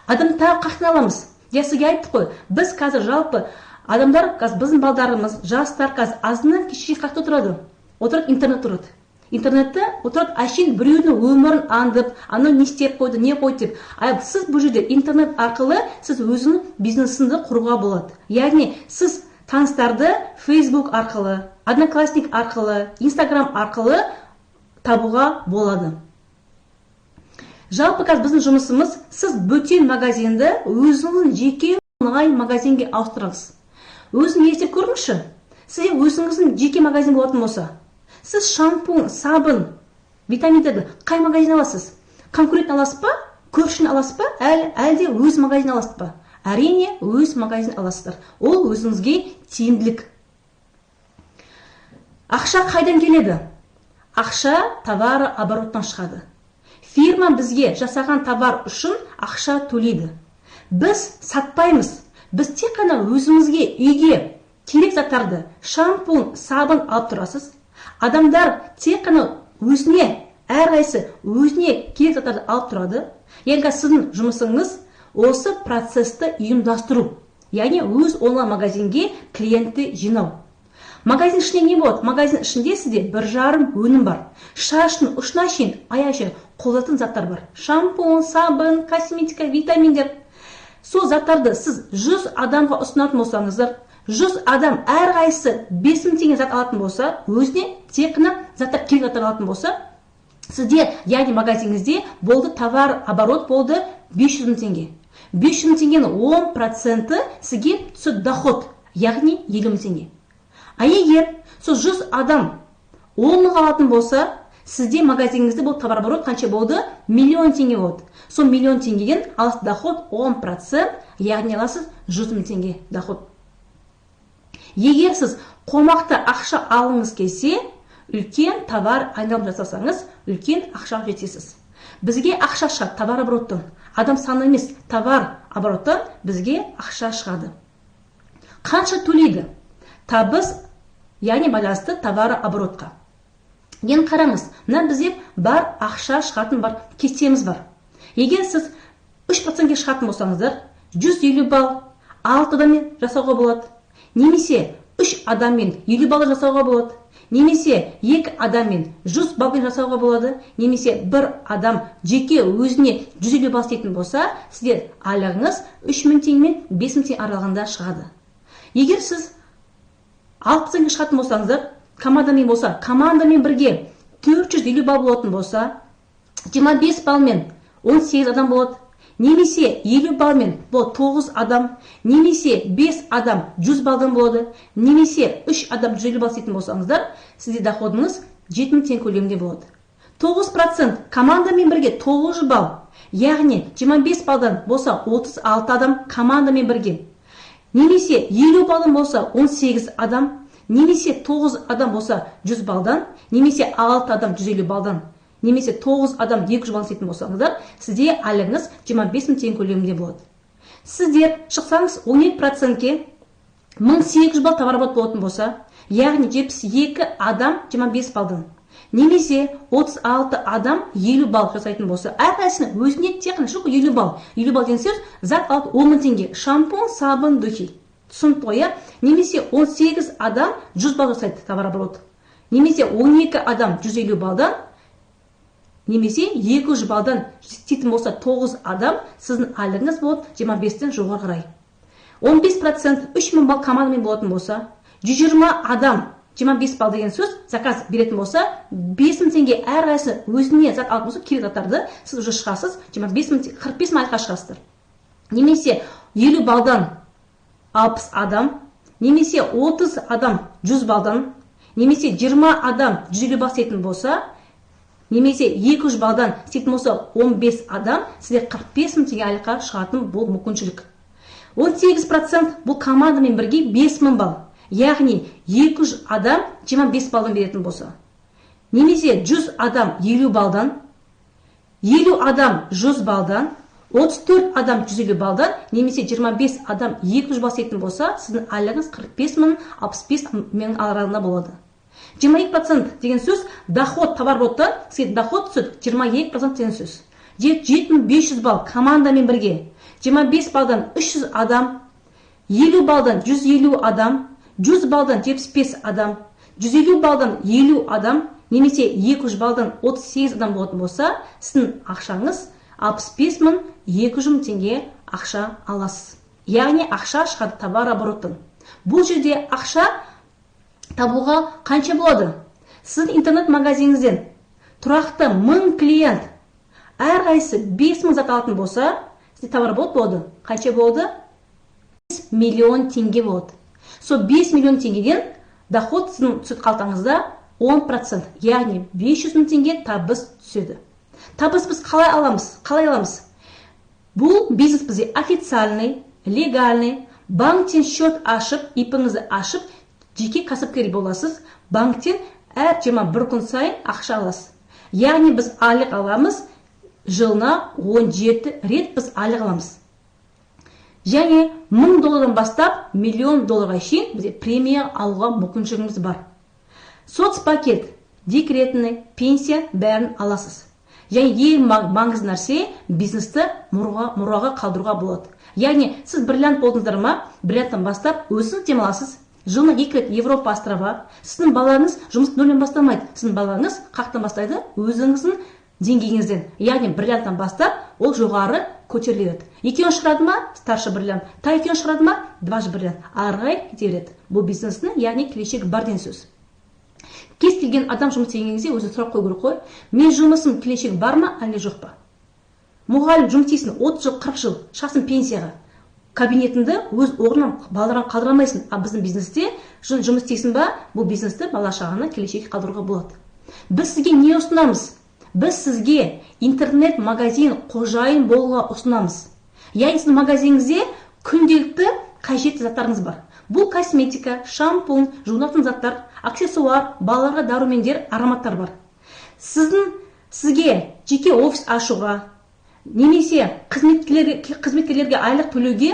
Адам тағы қақтан аламыз? Я сізге айттық қой, біз қазір жалпы адамдар, қазір біздің балдарымыз, жастар қазір азынан кешке қақта отырады. Отырады, интернет тұрады. Интернетті отырады, әшейін біреудің өмірін аңдып, анау не істеп қойды, не қойды деп. Сіз бұл жерде интернет арқылы сіз өзінің бизнесіңізді құруға болады. Яғни сіз таныстарды Facebook арқылы, Одноклассник арқылы, Instagram арқылы табуға болады. Жалпы қазір біздің жұмысымыз, сіз бөтен магазинді өзіңіздің жеке оңай магазинге ауыстырыңыз. Өзін естіп көріңізші. Сізде өзіңіздің жеке магазин болатын болса, сіз шампунь, сабын, витаминдерді қай магазин аласыз? Конкурент аласыз ба? Көршіні аласыз ба? Әлде өз магазин аласыз ба? Әрине, өз магазин аласыздар. Ол өзіңізге тиімділік. Ақша қайдан келеді? Ақша товары обороттан шығады. Фирма бізге жасаған товар үшін ақша төлейді. Біз сатпаймыз. Біз тек қана өзіңізге үйге керек заттарды, шампунь, сабын алып тұрасыз. Адамдар тек қана өзіне, әрқайсысы өзіне керек заттарды алып тұрады. Яғни сіздің жұмысыңыз осы процесті ұйымдастыру. Яғни өз онлайн магазинге клиентті жинау. Магазин ішінде не болады? Магазин ішінде сізде 1,5 өнім бар. Шаштың ұшына шейін, аяғы қолданатын заттар бар. Шампунь, сабын, косметика, витаминдер. Сол заттарды сіз 100 адамға ұсынатын болсаңыздар, 100 адам әрқайсысы 5.000 теңге зат алатын болса, өзіне тек қана заттар керек заттар алатын болса, сізде, яғни магазиніңізде болды товар оборот болды 500.000 теңге. 500.000 теңгенің 10% сізге түседі доход, яғни 50.000 теңге. А егер сол 100 адам 10 алатын болса, сізде магазиніңізде бұл товар оборот қанша болды? 1 миллион теңге болды. Сол 1 миллион теңгеден аласыз доход 10%, яғни аласыз 100.000 теңге доход. Егер сіз қомақты ақша алыңыз келсе, үлкен товар айналым жасасаңыз, үлкен ақша жетесіз. Бізге ақша шығады товар обороттан. Адам саны емес, товар обороттан бізге ақша шығады. Қанша төлейді? Табыс, яғни байланысты товары оборотқа. Енді қараңыз, мына бізде бар ақша шығатын бар, кестеміз бар. Егер сіз 3%-ге шығатын болсаңыздар, 150 балл 6 адаммен жасауға болады. Немесе 3 адаммен 50 балл жасауға болады. Немесе 2 адаммен 100 баллмен жасауға болады. Немесе 1 адам жеке өзіне 150 балл істейтін болса, сізде айлығыңыз 3.000 теңге мен 5.000 теңге аралығында шығады. Егер сіз 6%-ге шығатын болсаңыздар, командамен болса, командамен бірге 450 балл болатын болса, 25 баллмен 18 адам болады. Немесе 50 баллмен бұл 9 адам, немесе 5 адам 100 балдан болады, немесе 3 адам 150 балл істейтін болсаңыздар, сізде доходыңыз 7.000 теңге көлемінде болады. 9% командамен бірге 900 балл, яғни 25 балдан болса 36 адам командамен бірге. Немесе 50 балдан болса 18 адам, немесе 9 адам болса 100 балдан, немесе 6 адам 150 балдан, немесе 9 адам 200 балдан істейтін болсаңыздар, сізде айлығыңыз 25.000 теңге көлемінде болады. Сіздер шықсаңыз 12%-ке 1800 балл товар оборот болатын болса, яғни 72 адам 25 балдан, немесе 36 адам 50 балл жасайтын болса, әрқайсысының өзіне тек қана 50 балл. 50 балл деген сөз зат алып 10.000 теңге. Шампунь, сабын, духи. Түсініп қоя. Немесе 18 адам 100 балл жасайды товар оборот. Немесе 12 адам 150 балдан, немесе 200 балдан істейтін болса 9 адам, сіздің айлығыңыз болады 25-тен жоғары қарай. 15% 3000 балл командамен болатын болса, 120 адам 25 балл деген сөз заказ беретін болса, 5.000 теңге әрқайсысы өзіне зат алып болса, керек заттарды сіз уже шығасыз, 45 мың айлыққа шығасыздар. Немесе 50 балдан 60 адам, немесе 30 адам 100 балдан, немесе 20 адам 150 балл істейтін болса, немесе 200 балдан істейтін болса 15 адам, сізде 45 мың теңге айлыққа шығатын бұл мүмкіншілік. 18% бұл командамен бірге 5000 балл. Яғни 200 адам 25 балдан беретін болса. Немесе 100 адам 50 балдан, 50 адам 100 балдан, 34 адам 150 балдан, немесе 25 адам 200 балл істейтін болса, сіздің айлығыңыз 45 мың 65 мың аралығында болады. 22% деген сөз доход товар обороттан сізге доход түседі 22% деген сөз. 7500 балл командамен бірге, 25 балдан 300 адам, 50 балдан 150 адам, 100 балдан 75 адам, 150 балдан 50 адам, немесе 200 балдан 38 адам болатын болса, сіздің ақшаңыз 65 мың 200 теңге ақша аласыз. Яғни ақша шығады товар обороттан. Бұл жерде ақша табуға қанша болады? Сіздің интернет магазиніңізден тұрақты 1000 клиент әрқайсысы 5000 зат алатын болса, сізде товар оборот болады. Қанша болады? 5 миллион теңге болады. Со 5 миллион теңгеден доход сіздің түсет қалтаңызда 10%, яғни 500 мың теңге табыс түседі. Табыс біз қалай аламыз? Бұл бизнес бізде официальный, легальный, банктен счет ашып, ипіңізді ашып, жеке кәсіпкер боласыз, банктен әр 21 күн сайын ақша аласыз. Яғни біз айлық аламыз, жылына 17 рет біз айлық аламыз. Және $1000 бастап $1 шейін бізде премия алуға мүмкіншілігіміз бар. Соцпакет, декретный, пенсия бәрін аласыз. Және ең маңызды нәрсе бизнесті мұраға қалдыруға болады. Яғни сіз бриллиант болдыңыздар ма, бриллианттан бастап өзіңіз демаласыз. Жылына 2 рет Европа острова. Сіздің балаңыз жұмыс нөлден бастамайды. Сіздің балаңыз қақтан бастайды өзіңіздің деңгейіңізден. Яғни бриллианттан бастап ол жоғары көтеріледі. Екеуін шығарады ма, старший бриллиант, та екеуін шығарады ма, дважды бриллиант. Арғай кете береді. Бұл бизнестің, яғни келешегі бар деген сөз. Кез келген адам жұмыс істеген кезде өзіне сұрақ қою керек қой. Мен жұмысым келешегі бар ма, әлде жоқ па? Мұғалім жұмыс істейсің 30 жыл, 40 жыл, шақсың пенсияға. Кабинетіңді өз орнынан балалардан қалдырамайсың. А біздің бизнесте жұмыс істейсің ба, бұл бизнесті бала шағаны келешекке қалдыруға болады. Біз сізге не ұсынамыз? Біз сізге интернет-магазин қожайын болуға ұсынамыз. Яғни сіздің магазиніңізде күнделікті қажетті заттарыңыз бар. Бұл косметика, шампунь, жуынатын заттар, аксессуар, балаларға дәрумендер, ароматтар бар. Сізге жеке офис ашуға, немесе қызметкерлерге айлық төлеуге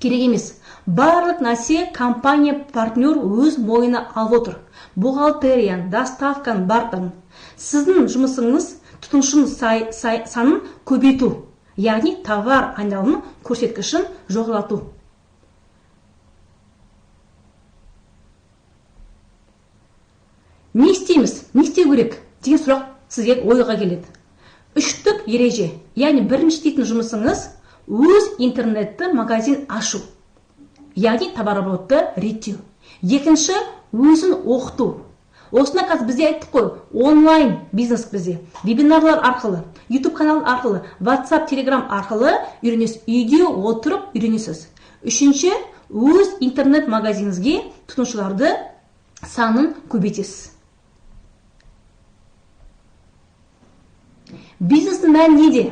керек емес. Барлық нәрсе компания партнер өз мойнына алып отыр. Бухгалтериян, доставкан, бартын. Сіздің жұмысыңыз тұтынушының санын көбейту, яғни товар айналымының көрсеткішін жоғарылату. Не істейміз? Не істеу керек? Деген сұрақ сізге ойға келеді. Үштік ереже, яғни бірінші істейтін жұмысыңыз өз интернетті магазин ашу, яғни товарооборотты реттеу. Екінші, өзін оқыту. Осына қазір бізде айттық қой, онлайн бизнес бізде, вебинарлар арқылы, YouTube канал арқылы, WhatsApp, Telegram арқылы үйренесіз, үйде отырып үйренесіз. Үшінші, өз интернет магазиніңізге тұтынушыларды санын көбейтесіз. Бизнестің мәні неде?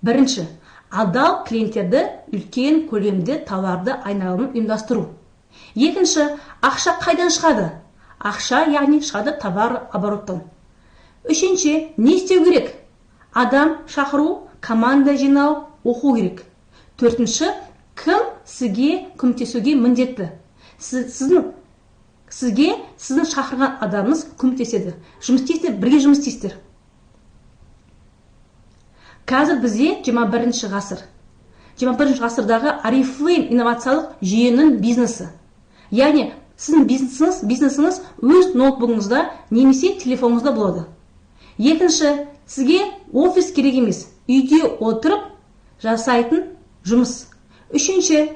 Бірінші, адал клиенттерді үлкен көлемде товарды айналымын ұйымдастыру. Екінші, ақша қайдан шығады? Ақша, яғни шығады товар обороттан. Үшінші, не істеу керек? Адам шақыру, команда жинау, оқу керек. Төртінші, кім сізге көмектесуге міндетті? Сізге сіздің шақырған адамыңыз көмектеседі. Жұмыс істейсіздер, бірге жұмыс істейсіздер. Қазір бізде 21 ғасыр. 21 ғасырдағы Oriflame инновациялық жүйенің бизнесі. Яғни сіздің бизнесіңіз өз ноутбугыңызда немесе телефоныңызда болады. Екінші, сізге офис керек емес, үйде отырып жасайтын жұмыс. Үшінші,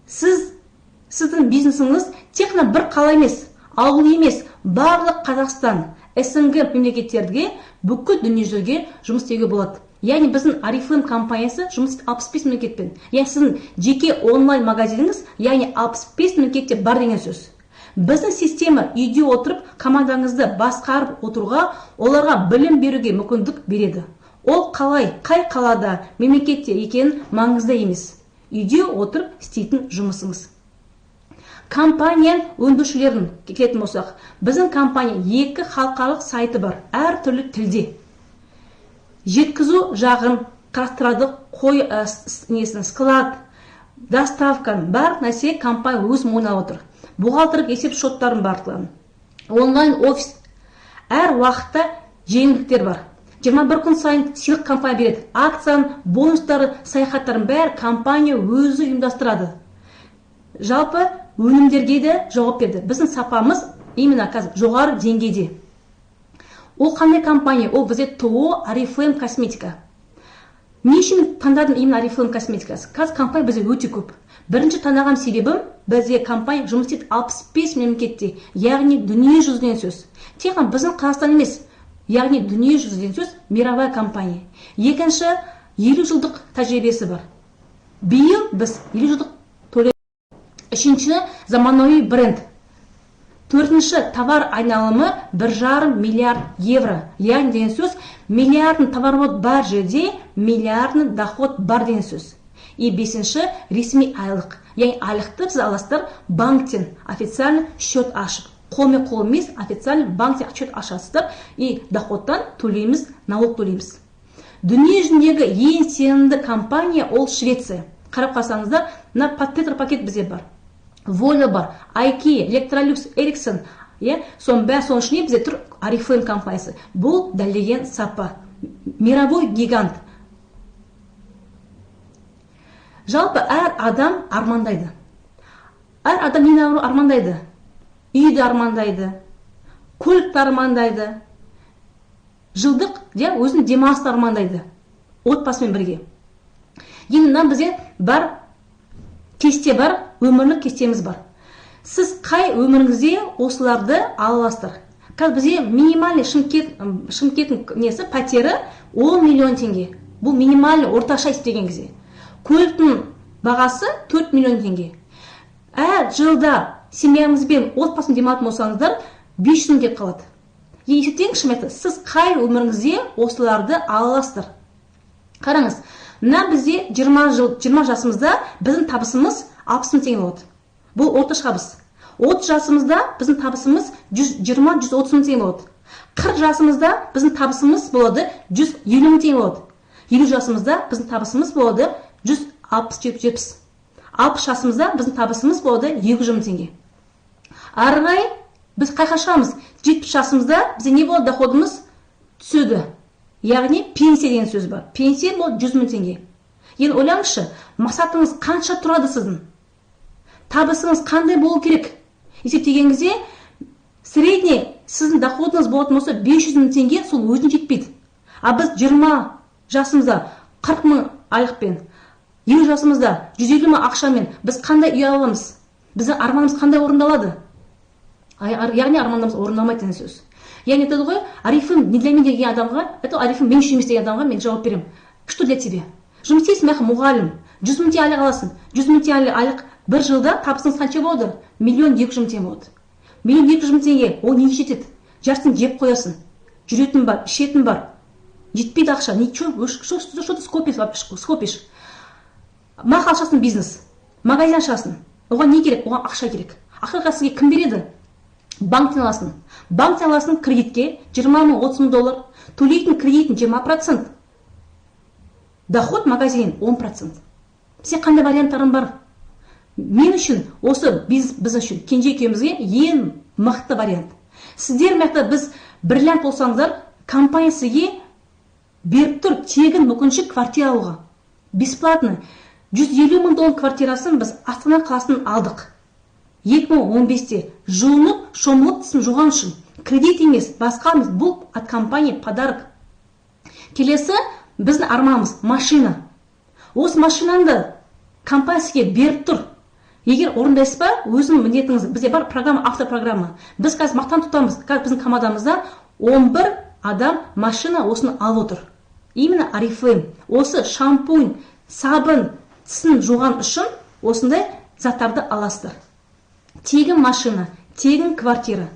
сіздің бизнесіңіз тек қана бір қала емес, ауыл емес, барлық Қазақстан, СНГ мемлекеттерге, бүкіл дүниежүзіге жұмыс істеуге болады. Яғни біздің Oriflame компаниясы жұмыс 65 мемлекетпен. Яғни сіздің жеке онлайн магазиніңіз, яғни 65 мемлекетте бар деген сөз. Біздің система үйде отырып, командаңызды басқарып отыруға, оларға білім беруге мүмкіндік береді. Ол қай қалада, мемлекетте екенін маңызды емес. Үйде отырып істейтін жұмысыңыз. Компания өндірушілерін келетін болсақ, біздің компания 2 халықаралық сайты бар, әр түрлі тілде. Жеткізу жағын қарастырады, склад, доставкан, бар нәрсе компания өз мойнына отыр. Бухгалтерлік есеп шоттарын барлығы. Онлайн офис. Әр уақытта жеңілдіктер бар. 21 күн сайын сыйлық компания береді. Акциян, бонустары, саяхаттарын бәрі компания өзі ұйымдастырады. Жалпы өнімдерге де жауап берді. Біздің сапамыз именно қазір жоғары деңгейде. Ол қандай компания? Ол бізде ТО Oriflame косметика. Не үшін таңдадым именно Oriflame косметикасы? Қазір компания бізде өте көп. Бірінші таңдаған себебім, бізде компания жұмыс істейді 65 мемлекетте, яғни дүние жүзі деген сөз. Тек қана біздің Қазақстан емес, яғни дүние жүзі деген сөз мировая компания. Екінші, 50 жылдық тәжірибесі бар. Биыл біз 50 жылдық Үшінші, заманауи бренд. Төртінші, товар айналымы 1,5 миллиард евро. Яғни деген сөз, миллиардын товарбот бар жерде миллиардын доход бар деген сөз. И бесінші, ресми айлық. Яғни айлықты сіз аласыздар банктен официально счет ашып. Қолмен-қол емес, официально банктен счет ашасыздар и доходтан төлейміз, налог төлейміз. Дүние жүзіндегі ең сенімді компания ол Швеция. Қарап қалсаңыздар, мына пакет бізде бар. Volvo бар, IKEA, Electrolux, Ericsson, соның ішінде бізде тұр Oriflame компаниясы. Бұл дәлелген сапа. Мировой гигант. Жалпы әр адам армандайды. Әр адам нені армандайды? Үйді армандайды, көлікті армандайды, жылдық өзін демалысты армандайды, отбасымен бірге. Енді бізде бар кесте бар, өмірлік кестеміз бар. Сіз қай өміріңізде осыларды аласыздар? Қазір бізде минимальный Шымкенттің несі пәтері 10 миллион теңге. Бұл минимальный орташа есептеген кезде. Көліктің бағасы 4 миллион теңге. Әр жылда семьяңызбен отбасын демалатын болсаңыздар 500 мың кеп қалады. Есептеңізші, сіз қай өміріңізде осыларды аласыздар? Қараңыз, мына бізде 20 жасымызда біздің табысымыз 60 мың теңге болады. Бұл орташа табыс. 30 жасымызда біздің табысымыз 120-130 мың теңге болады. 40 жасымызда біздің табысымыз болады 150 мың теңге болады. 50 жасымызда біздің табысымыз болады 160-70. 60 жасымызда біздің табысымыз болады 200 мың теңге. Арғай біз қайқа шығамыз? 70 жасымызда бізде не болады? Доходымыз түседі. Яғни пенсия деген сөз бар. Пенсия болады 100 мың теңге. Енді ойлаңызшы, мақсатыңыз қанша тұрады сіздің? Табысыңыз қандай болу керек? Есептегеніңізде средний сіздің доходыңыз болатын болса 500 мың теңге, сол өзін жетпейді. А біз 20 жасымызда 40 мың айлықпен, 20 жасымызда 150 мың ақшамен біз қандай үй аламыз? Біздің арманымыз қандай орындалады? Яғни арманымыз орындалмайды деген сөз. Яғни айтады ғой, Oriflame не для меня деген адамға, это Oriflame мен үшін емес деген адамға мен жауап беремін. Что для тебя? Жұмыс істейсің, мұғалім, 100 мың теңге айлық аласың. 100 мың теңге айлық бір жылда табысыңыз қанша болады? 1 200 000 теңге болады. 1 200 000 теңге, ол неге жетеді? Жартысын жеп қоясың. Жүретін бар, ішетін бар. Жетпейді ақша. Что ты скопишь? Мақал ашасың бизнес, магазин ашасың. Оған не керек? Оған ақша керек. Ақша сізге кім береді? Банктен аласың. Банктен аласың кредитке 20 мың, 30 мың доллар. Төлейтін кредитін 20%. Доход магазин 10%. Сен қандай варианттарың бар? Мен үшін осы біз үшін кенже екеумізге ең мықты вариант. Сіздер біз бриллиант болсаңыздар, компания сізге беріп тұр тегін мүмкіншілік квартира алуға. Бесплатно. 150 мың доллар квартирасын біз Астана қаласынан алдық. 2015-те жуынып, шомылып тісін жуған үшін. Кредит емес, басқа емес, бұл от компании подарок. Келесі біздің арманымыз машина. Осы машинанды компания сізге беріп тұр. Егер орындайсыз ба, өзің міндетіңіз, бізде бар программа, автопрограмма. Біз қазір мақтан тұтамыз, біздің командамызда 11 адам машина осыны алып отыр. Именно Oriflame. Осы шампунь, сабын, тісін жуған үшін осындай заттарды аласыздар. Тегін машина, тегін квартира.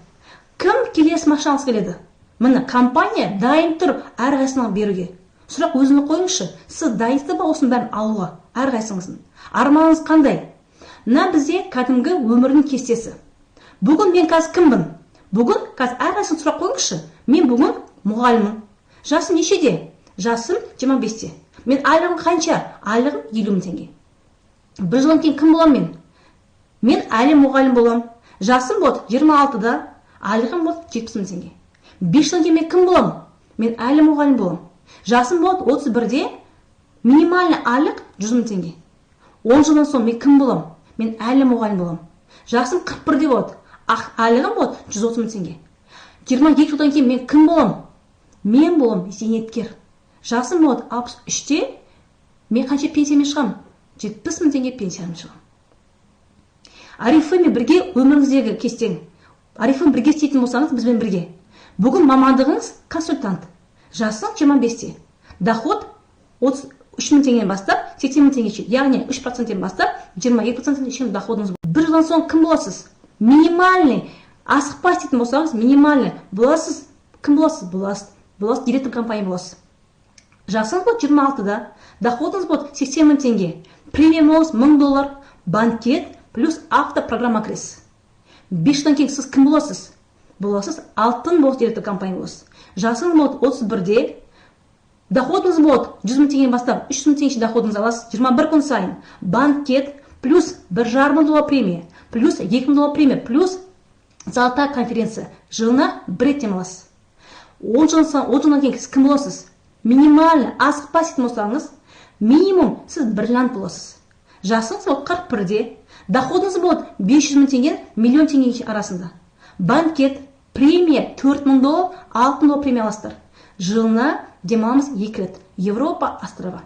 Кім келесі машина алғысы келеді? Міне компания дайын тұр әрқайсысына беруге. Сұрақ өзіңе қойыңызшы, сіз дайынсыз ба осының бәрін алуға? Әрқайсыңыздың. Арманыңыз қандай? Мына бізде кәдімгі өмірдің кестесі. Бүгін мен қазір кіммін? Бүгін қазір әрқайсың сұрақ қойыңызшы. Мен бүгін мұғаліммін. Жасым нешеде? Жасым 25-те. Мен айлығым қанша? Айлығым 50 мың теңге. Бір жылдан кейін кім боламын мен? Мен әлі мұғалім болам. Жасым болады 26-да, айлығым болады 70 мың теңге. 5 жылдан кейін мен кім болам? Мен әлі мұғалім болам. Жасым болады 31-де, минимальный айлық 100 мың теңге. 10 жылдан соң мен кім болам? Мен әлі мұғалім болам. Жасым 41-де болады, айлығым болады 130 мың теңге. 22 жылдан кейін мен кім болам? Мен болам зейнеткер. Жасым болады 63-те, мен қанша пенсиямен шығам? 70 мың теңге пенсиямен шығам. Oriflame бірге өміріңіздегі кестең. Oriflame бірге істейтін болсаңыз, бізбен бірге. Бүгін мамандығыңыз консультант. Жасың 25-те. Доход 33 мың теңгеден бастап 80 мың теңге. Яғни 3%-тен бастап 22%-тен шейін доходыңыз. Бір бір жылдан соң кім боласыз? Минимальный, асықпай істейтін болсаңыз, минимальный боласыз. Кім боласыз? Боласыз, директор компания боласыз. Жасыңыз болады 26-да, доходыңыз болады 80 мың теңге. Премиумыңыз $1000, банкет плюс автопрограмма кіресіз. 5 жылдан кейін сіз кім боласыз? Боласыз, алтын боласыз, директор компания боласыз. Жасыңыз болады 31-де, доходыңыз болады 100 мың теңге бастап, 300 мың теңге доходыңыз аласыз 21 күн сайын. Банкет плюс $1,500 премия, плюс $2,000 премия, плюс золотая конференция. Жылына бір рет демаласыз. 10 жылдан кейін сіз кім боласыз? Минимально асықпай істейтін болсаңыз, минимум сіз бриллиант боласыз. Жасыңыз болады 41-де, доходыңыз болады 500 мың теңге, миллион теңге арасында. Банкет, премия $4,000, $6,000 премия аласыздар. Жылына демаламыз 2 рет. Европа, острова.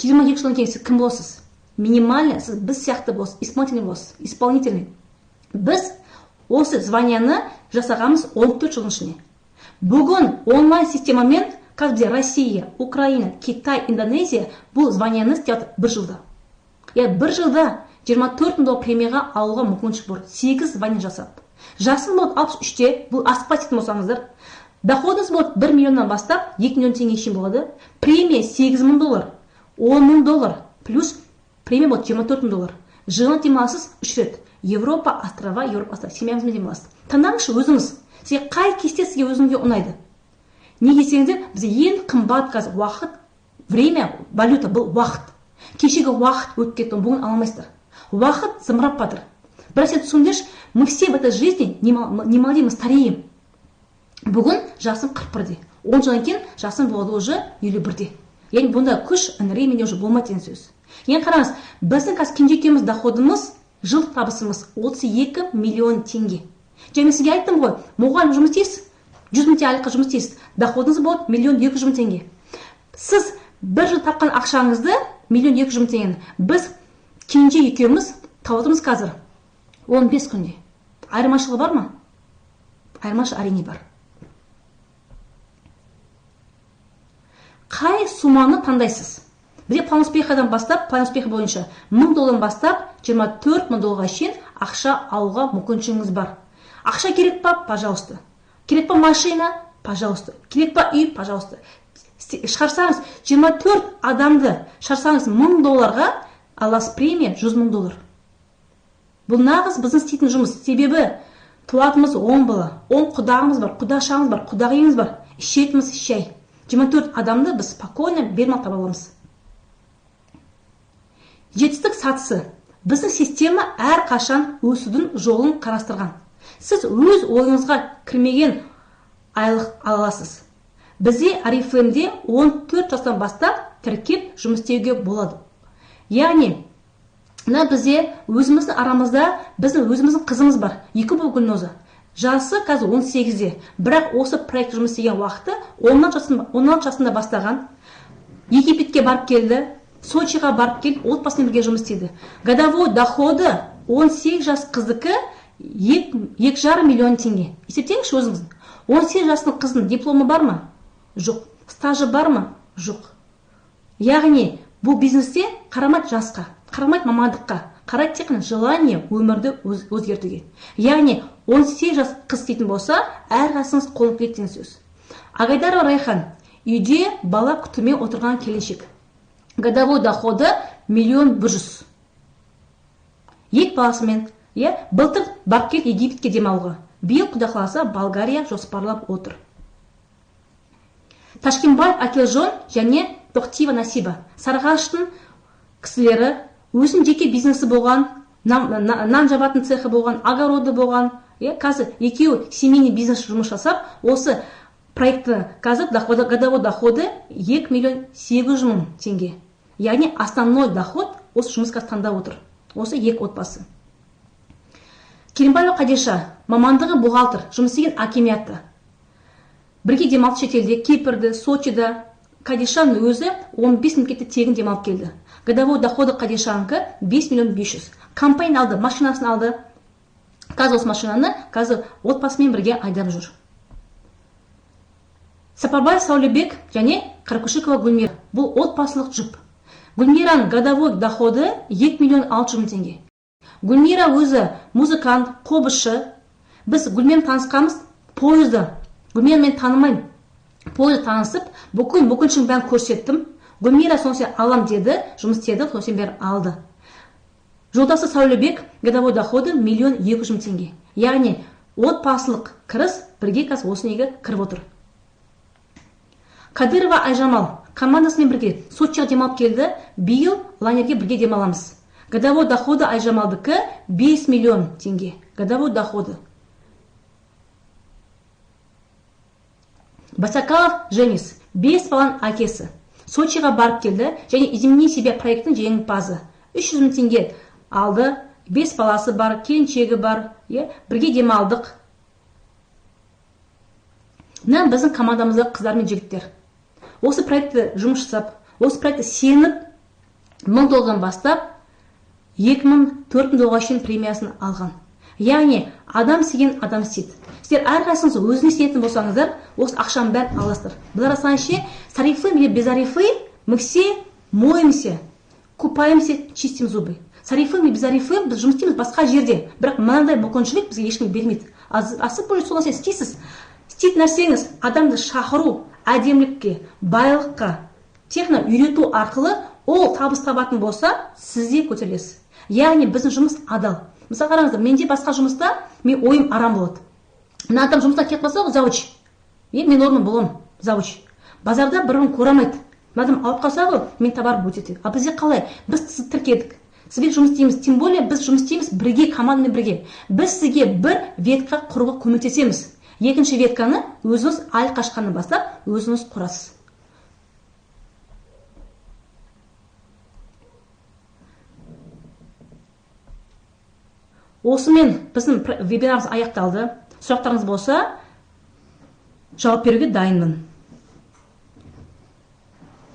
22 жылдан кейін сіз кім боласыз? Минимально сіз біз сияқты боласыз, исполнительный. Біз осы званияны жасағамыз 14 жылдың ішіне. Бүгін онлайн системамен қазір Россия, Украина, Китай, Индонезия бұл званияны істеп бір жылда. Бір жылда $24,000 премияға алуға мүмкіншілік бар. 8 звания жасап. Жасың болады 63-те, бұл асықпай істейтін болсаңыздар. Доходыңыз болады 1 миллионнан бастап 2 миллион теңге шейін болады. Премия $8,000, $10,000, плюс премия болады $24,000. Жылына демаласыз 3 рет. Европа, острова, семьямызбен демаласыз. Таңдаңызшы өзіңіз. Сізге қай кесте сізге өзіңізге ұнайды? Не десеңіздер, бізде ең қымбат қазір уақыт, время, валюта бұл уақыт. Кешегі уақыт өтіп кетті, бүгін алмайсыздар. Уақыт зымырап жатыр. Бірақ сен түсіндірші, мы все в этой жизни не молодеем, мы стареем. Бүгін жасым 41-де. 10 жылдан кейін жасым болады уже 51-де. Яғни бұнда күш, энергия уже болмайды деген сөз. Яғни қараңыз, біздің қазір кенжекеміз доходымыз, жыл табысымыз 32 миллион теңге. Және сізге айттым ғой, мұғалім жұмыс істейсіз, 100 мың теңге айлыққа жұмыс істейсіз, доходыңыз болады 1,2 миллион теңге. Сіз бір жыл тапқан ақшаңызды 1,2 миллион теңгені біз кенже екеуміз тауытымыз қазір 15 күнде. Айырмашылығы бар ма? Айырмашылығы әрине бар. Қай суманы таңдайсыз? Бізде план успехадан бастап, план успеха бойынша $1000 бастап $24,000 шейін ақша алуға мүмкіншілігіңіз бар. Ақша керек па? Пожалуйста. Керек па машина? Пожалуйста. Керек па үй? Пожалуйста. Шығарсаңыз 24 адамды шығарсаңыз $1000 аласыз премия $100,000. Бұл нағыз біздің істейтін жұмыс. Себебі туатымыз 10 бала, 10 құдағымыз бар, құдашаңыз бар, құдағиыңыз бар. Ішетіміз шай. 24 адамды біз спокойно бермей таба аламыз. Жетістік сатысы. Біздің система әр қашан өсудің жолын қарастырған. Сіз өз ойыңызға кірмеген айлық аласыз. Бізде Арифлемде 14 жастан бастап тіркеп жұмыс істеуге болады. Яғни, бізде өзіміздің арамызда біздің өзіміздің қызымыз бар. 2 бұл Гүлноза. Жасы қазір 18-де. Бірақ осы проект жұмыс істеген уақыты 16 жасында бастаған. Египетке барып келді. Сочиға барып келіп, отбасымен бірге жұмыс істеді. Годовой доходы 18 жас қыздікі 2,5 миллион теңге. Есептеңізші өзіңіз. 18 жастың қыздың дипломы бар ма? Жоқ. Стажы бар ма? Жоқ. Яғни, бұл бизнесте қарамайды жасқа, қарамайды мамандыққа, қарайды тек желание өмірді өзгертуге. Яғни, 18 жас қыз істейтін болса, әрқайсыңыз қолын келетін сөз. Агайдарова Райхан, үйде бала күтумен отырған келіншек. Годовой доходы $1,100,000. Ек баласымен, былтыр барып келді Египетке демалуға. Биыл құда қаласа Болгария жоспарлап отыр. Ташкенбаев Акелжон және Тоқтиева Насиба. Сарыағаштың кісілері өзінің жеке бизнесі болған, нан жабатын цехы болған, огороды болған. Қазір екеуі семейный бизнес жұмыс жасап, осы проекті қазір годовой доходы 2,7 миллион теңге. Яғни основной доход осы жұмысқа таңдап отыр. Осы 2 отбасы. Керімбаева Қадиша, мамандығы бухгалтер, жұмыс істеген акимиатта. Бірге демалып шетелде, Кипрді, Сочида. Қадишаның өзі 15 мемлекетте тегін демалып келді. Годовой доходы Қадишанікі 5,5 миллион. Компания алды, машинасын алды. Қазір осы машинаны қазір отбасымен бірге айдап жүр. Сапарбаев Саулебек және Қаракөшекова Гүлмира. Бұл отбасылық жұп. Гүлмираның годовой доходы 2,6 миллион теңге. Гүлмира өзі музыкант, қобызшы. Біз Гүлмен танысқанымыз пойызда. Гүлмен мен танымаймын. Пойызда танысып, бүкіл мүмкіншілігін бәрін көрсеттім. Гүлмира соны сен алам деді, жұмыс істеді, соны сен бәрін алды. Жолдасы Сәулебек, годовой доходы 1 200 000 теңге. Яғни отбасылық кіріс бірге қазір осы неге кіріп отыр. Кадырова Айжамал командасымен бірге Сочиға демалып келді. Биыл лайнерге бірге демаламыз. Годовой доходы Айжамалдікі 5 миллион теңге. Годовой доходы. Басакалов Женис 5 баланың әкесі. Сочиға барып келді және «Измени себя» проекттің жеңімпазы. 300 000 теңге алды. 5 баласы бар, келіншегі бар. Бірге демалдық. Мына біздің командамызда қыздар мен жігіттер. Осы проектті жұмыс жасап, осы проектті сеніп, 1000 доллардан бастап 2000-4000 долларға шейін премиясын алған. Яғни адам сеген адам істейді. Сіздер әрқайсыңыз өзіне сенетін болсаңыздар, осы ақшаны бәрін аласыздар. Біз арасанше тарифы или безарифы, мы все моемся, купаемся, чистим зубы. Тарифы или безарифы біз жұмыс істейміз басқа жерде. Бірақ мынандай мүмкіншілік бізге ешкім бермейді. Асып бөлі солай істейсіз. Істейтін нәрсеңіз адамды шақыру, әдемілікке, байлыққа, техно үйрету арқылы ол табыс табатын болса, сізде көтерілесіз. Яғни біздің жұмыс адал. Мысалы қараңыздар, менде басқа жұмыста мен ойым арам болады. Мына адам жұмыста кетіп қалса, завуч. Мен орным боламын, завуч. Базарда бірін көрамайды. Мына адам алып қалса ғой, мен товар өтеді. А бізде қалай? Біз сізді тіркедік. Сізбен жұмыс істейміз. Тем более біз жұмыс істейміз бірге, командамен бірге. Біз сізге бір ветка құруға көмектесеміз. Екінші ветканы өзіңіз ай қашқаны бастап, өзіңіз құрасыз. Осымен біздің вебинарымыз аяқталды. Сұрақтарыңыз болса, жауап беруге дайынмын.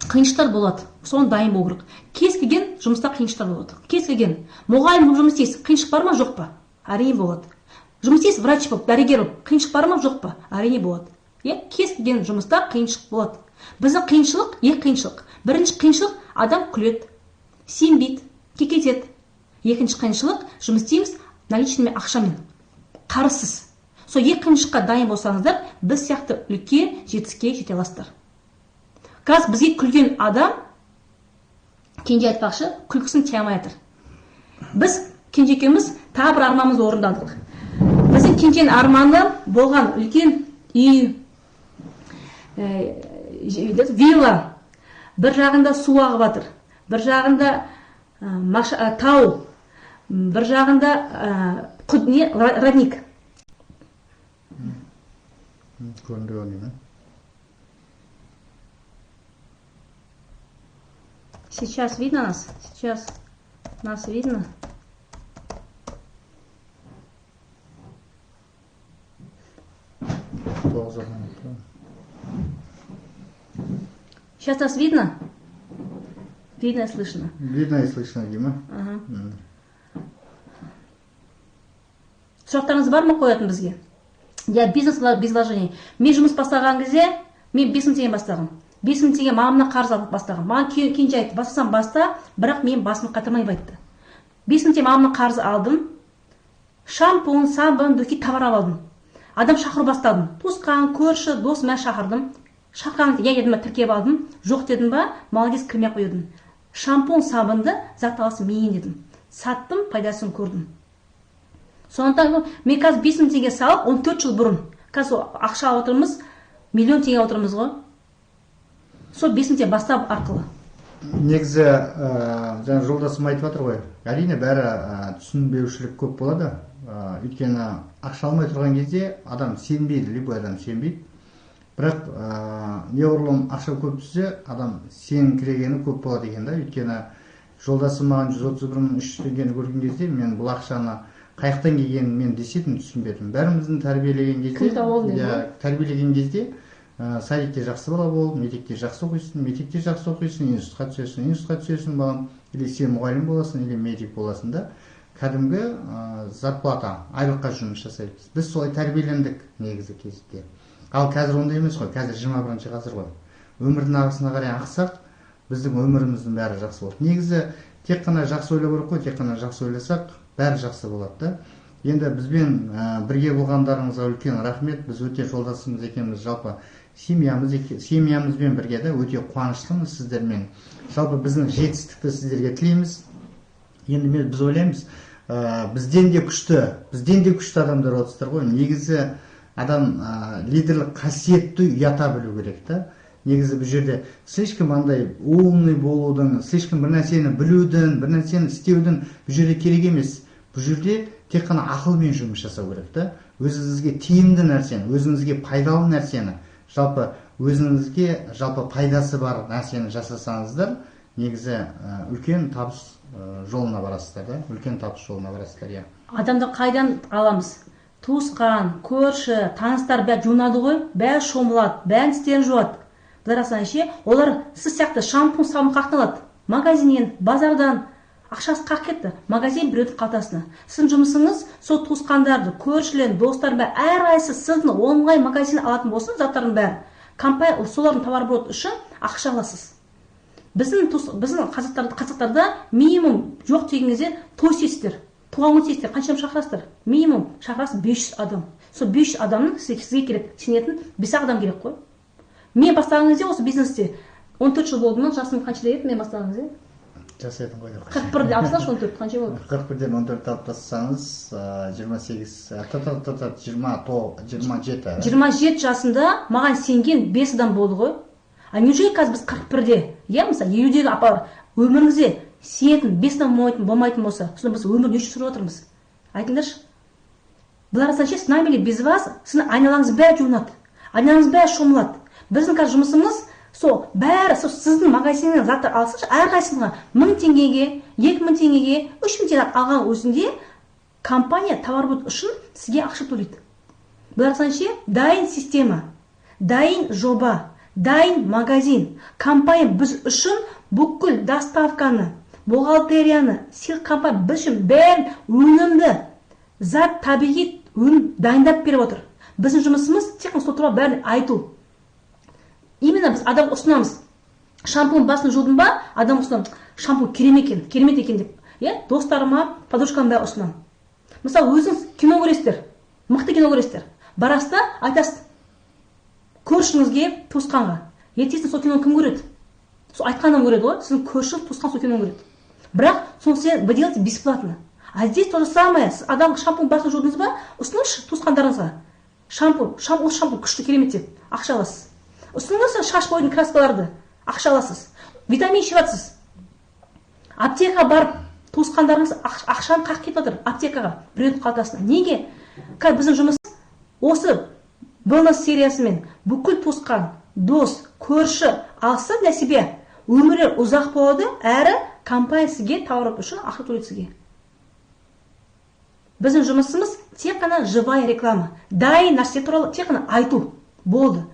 Қиыншылықтар болады. Соны дайын болу керек. Кез келген жұмыста қиыншылықтар болады. Кез келген. Мұғалім болып жұмыс істейсіз, қиыншылық бар ма, жоқ па? Әрине болады. Жұмыс істейсіз, врач болып, дәрігер болып, қиыншылық бар ма, жоқ па? Әрине болады. Кез келген жұмыста қиыншылық болады. Біздің қиыншылық, қиыншылық. Бірінші қиыншылық адам күледі, сенбейді, кекетеді. Екінші қиыншылық жұмыс істейміз наличныймен, ақшамен. Қарызсыз. Сол қиыншылыққа дайын болсаңыздар, біз сияқты үлкен жетістікке жете аласыздар. Қазір бізге күлген адам, Кенже айтпақшы, күлкісін тия алмай жатыр. Біз Кенже екеуміз тағы бір арманымызды орындадық. Біздің Кенженің арманы болған үлкен үй, вилла. Бір жағында су ағып жатыр, бір жағында тау, бір жағында родник. Сейчас видно нас? Сейчас нас видно? Сейчас нас видно? Видно и слышно. Видно и слышно, Дима. Ага. Сұрақтарыңыз бар ма қоятын бізге? Бизнес без вложений. Мен жұмыс бастаған кезде, мен 5 000 теңге бастағым. 5 000 теңге мамамнан қарыз алып бастағым. Маған Кенже айтты, бастасам баста, бірақ мен басымды қатырмай айтты. 5 000 теңге мамамнан қарыз алдым. Шампунь, сабын, дөке товар алдым. Адам шақыру бастадым. Туысқан, көрші, дос мен шақырдым. Шақырған, дедім ба, тіркеп алдым. Жоқ дедім ба, молодец, кірмей қойдым. Шампунь, сабынды зат аласы мен дедім. Саттым, пайдасын көрдім. Сондықтан мен қазір 5 000 теңге салып, 14 жыл бұрын. Қазір ақша отырмыз, 1 000 000 теңге отырмыз ғой. Сол 5 000 теңге бастап арқылы. Негізі, жаңа жолдасым айтып жатыр ғой. Әрине бәрі түсінбеушілік көп болады. Өйткені ақша алмай тұрған кезде адам сенбейді, любой адам сенбейді. Бірақ неғұрлым ақша көп түссе, адам сеніңкірегені көп болады екен да. Өйткені жолдасым маған 131.300 теңгені көрген кезде мен бұл ақшаны қаяқтан келгенін мен десетім түсінбедім. Бәріміздің тәрбиелеген кезде садикте жақсы бала бол, мектепте жақсы оқисың, институтқа түсесің балам, или сен мұғалім боласың, или медик боласың да. Кәдімгі зарплата, айлыққа жұмыс жасаймыз. Біз солай тәрбиелендік негізі кезінде. Ал қазір ондай емес қой, қазір 21 ғасыр ғой. Өмірдің ағысына қарай ақсақ, біздің өміріміздің бәрі жақсы болды. Негізі тек қана жақсы ойлау керек қой, тек қана жақсы ойласақ бәрі жақсы болады да. Енді бізбен бірге болғандарыңызға үлкен рахмет. Біз өте жолдасымыз екенбіз, жалпы семьямызбен бірге де өте қуаныштымыз сіздермен. Жалпы біздің жетістікті сіздерге тілейміз. Енді біз ойлаймыз, бізден де күшті адамдар отырсыздар ғой. Негізі адам лидерлік қасиетті ұята білу керек та. Негізі бұл жерде слишком андай умный болудың, слишком бір нәрсені білудің, бір нәрсені істеудің бұл жерде керек емес. Бұл жерде тек қана ақылмен жұмыс жасау керек та. Өзіңізге тиімді нәрсені, өзіңізге пайдалы нәрсені, жалпы өзіңізге жалпы пайдасы бар нәрсені жасасаңыздар, негізі үлкен табыс жолына барасыздар да. Үлкен табыс жолына барасыздар, иә. Адамды қайдан аламыз? Туысқан, көрші, таныстар бәрі жуынады ғой, бәрі шомылады, бәрін істерін жуады. Бұлар ше, олар сіз сияқты шампунь, сабын қақтан алады. Магазиннен, базардан ақшасы қақ кетті. Магазин біреудің қалтасына. Сіздің жұмысыңыз сол туысқандарды, көршілерін, достарын бәрі әрқайсысы сіздің оңай магазин алатын болсын, заттардың бәрі. Компания солардың товарброд үшін ақша аласыз. Біздің қазақтарда минимум жоқ деген кезде той істейсіздер. Туған күн істейсіздер, қанша шақырасыздар? Минимум шақырасыз 500 адам. Сол 500 адамның сізге керек, сенетін 5 адам керек қой. Мен бастаған кезде осы бизнесте 14 жыл болды ма? Жасым қаншада еді мен бастаған кезде? Жас едім ғой. 41-де алсаңыз 14 қанша болды? 41-ден 14 алып тастасаңыз 28, 27 жасында маған сенген 5 адам болды ғой. А неужели қазір біз 41-де, иә, мысалы, 50-дегі апалар өміріңізде сенетін 5 адам болмайтын болса, сонда біз өмір не үшін сүріп отырмыз? Айтыңдаршы. Бұлар ше, с нами ли без вас, сіздің айналаңыз бәрі жуынады, айналаңыз бәрі шомылады. Біздің қазір жұмысымыз сол бәрі сіздің магазиннен заттар алсаңшы, әрқайсысына 1000 теңгеге, 2000 теңгеге, 3000 теңге алған өзінде компания товарброд үшін сізге ақша төлейді. Бұлар ше, дайын система, дайын жоба, дайын магазин. Компания біз үшін бүкіл доставканы, бухгалтерияны, сыйлық компания біз үшін бәрін өнімді, зат табиғи өнім дайындап беріп отыр. Біздің жұмысымыз тек сол туралы бәрін айту. Именно біз адам ұсынамыз. Шампунь басын жудым ба, адам ұсынамыз. Шампунь керемет екен деп. Достарыма, подружкам бәрі ұсынамын. Мысалы, өзіңіз кино көресіздер, мықты кино көресіздер. Барасызда айтасыз көршіңізге, туысқанға. Ертесін сол киноны кім көреді? Сол айтқаннан көреді ғой, сіздің көршіңіз, туысқан сол киноны көреді. Бірақ соны вы делаете бесплатно. А здесь то же самое. Сіз адам шампунь басын жудыңыз ба, ұсыныңызшы туысқандарыңызға. Шампунь күшті керемет деп ақша аласыз. Ұсыныңыз шаш қойдың краскаларды, ақша аласыз. Витамин ішіп жатсыз. Аптекаға барып, туысқандарыңыз ақшаны қақ кетіп отыр аптекаға, біреудің қалтасына. Неге? Біздің жұмыс осы wellness сериясымен бүкіл туысқан, дос, көрші алса для себя өмірі ұзақ болады, әрі компания сізге товар үшін ақша төлейді сізге. Біздің жұмысымыз тек қана живая реклама. Дайын нәрсе туралы тек қана айту болды.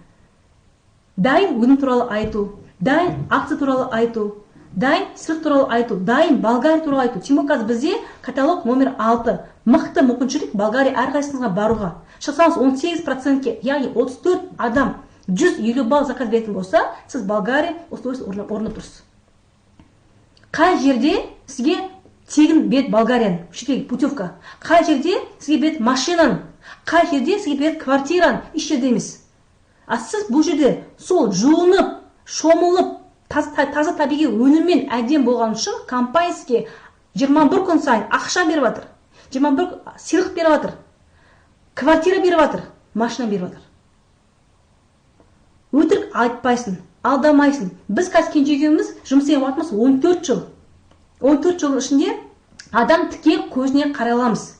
Дайын өнім туралы айту, дайын акция туралы айту, дайын сырт туралы айту, дайын Болгария туралы айту. Тем более қазір бізде каталог номер 6. Мықты мүмкіншілік Болгария әрқайсыңызға баруға. Шықсаңыз 18%-ке, яғни 34 адам 150 балл заказ беретін болса, сіз Болгария орнап тұрсыз. Қай жерде сізге тегін береді Болгарияның, шетелге путевка. Қай жерде сізге береді машинаны, қай жерде сізге береді квартираны, еш жерде емес. А сіз бұл жерде сол жуынып, шомылып, таза табиғи өніммен әдем болған үшін компания сізге 21 күн сайын ақша беріп жатыр, 21 сыйлық беріп жатыр, квартира беріп жатыр, машина беріп жатыр. Өтірік айтпайсың, алдамайсың. Біз қазір кенжегеніміз жұмыс істеген уақытымыз 14 жыл. 14 жыл ішінде адам тіке көзіне қарай аламыз.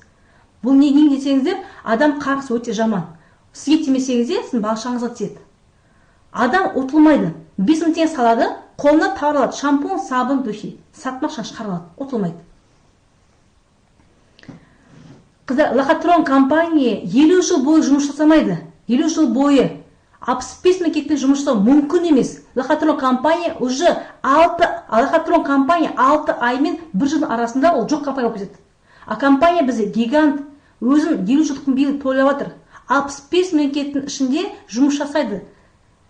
Бұл не десеңіздер, адам қарғысы өте жаман. Сізге тимесеңізде, сіздің балшаңызға тиеді. Адам ұтылмайды. 5000 теңге салады, қолына товар алады, шампунь, сабын, духи. Сатмақшан шығарылады, ұтылмайды. Қыздар, лохотрон компания 50 жыл бойы жұмыс жасамайды. 50 жыл бойы 65 мемлекетте жұмыс жасау мүмкін емес. Лохотрон компания уже 6 ай мен 1 жыл арасында ол жоқ компания болып кетеді. А компания бізде гигант, өзін 50 жылдық биыл тойлап жатыр. 65 мемлекеттің ішінде жұмыс жасайды.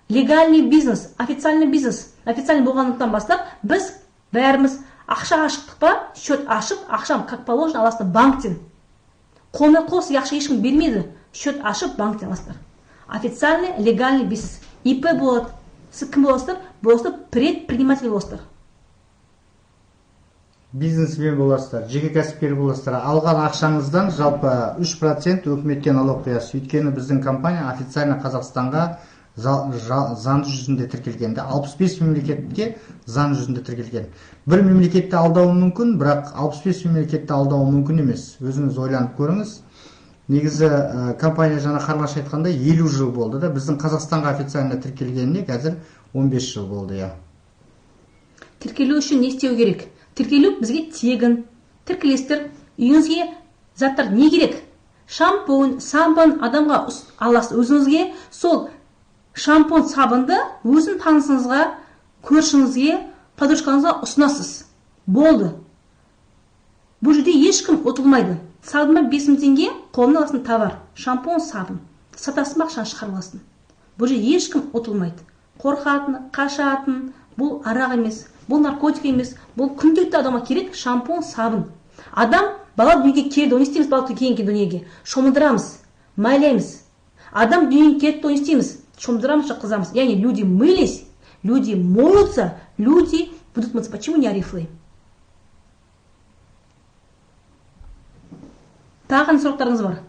Легальный бизнес, официальный бизнес. Официальный болғандықтан бастап біз бәріміз ақшаға шықтық па, счет ашып, ақшам как положено аласыздар банктен. Қолма қол сізге ақша ешкім бермейді. Счет ашып, банктен аласыздар. Официальный, легальный бизнес. ИП болады. Сіз кім боласыздар? Боласыздар предприниматель боласыздар. Бизнесмен боласыздар, жеке кәсіпкер боласыздар. Алған ақшаңыздан жалпы 3% өкіметтен налог қоясыз. Өйткені біздің компания официально Қазақстанға заң жүзінде тіркелген. 65 мемлекетке заң жүзінде тіркелген. Бір мемлекетті алдауы мүмкін, бірақ 65 мемлекетті алдауы мүмкін емес. Өзіңіз ойланып көріңіз. Негізі компания жаңа Қарлығаш айтқандай 50 жыл болды да, біздің Қазақстанға официально тіркелгеніне қазір 15 жыл болды, я. Тіркелу үшін не істеу керек? Тіркелу бізге тегін. Тіркелесіздер, үйіңізге заттар не керек? Шампунь, сабын адамға аласыз өзіңізге, сол шампунь, сабынды өзің танысыңызға, көршіңізге, подружкаңызға ұсынасыз. Болды. Бұл жерде ешкім ұтылмайды. Сабынма 5000 теңге, қолына аласың товар, шампунь, сабын. Сатасың ба, ақшаны шығарып аласың. Бұл жерде ешкім ұтылмайды. Қорқатын, қашатын, бұл арақ емес, бұл наркотик емес, бұл күнделікті адамға керек шампунь, сабын. Адам бала дүниеге келді, оны істейміз бала келген дүниеге. Шомылдырамыз, майлаймыз. Адам дүниеге келді, оны істейміз, шомылдырамыз, жаққызамыз. Яғни люди мылись, люди моются, люди будут мыться. Почему не орифлейм? Тағы сұрақтарыңыз бар?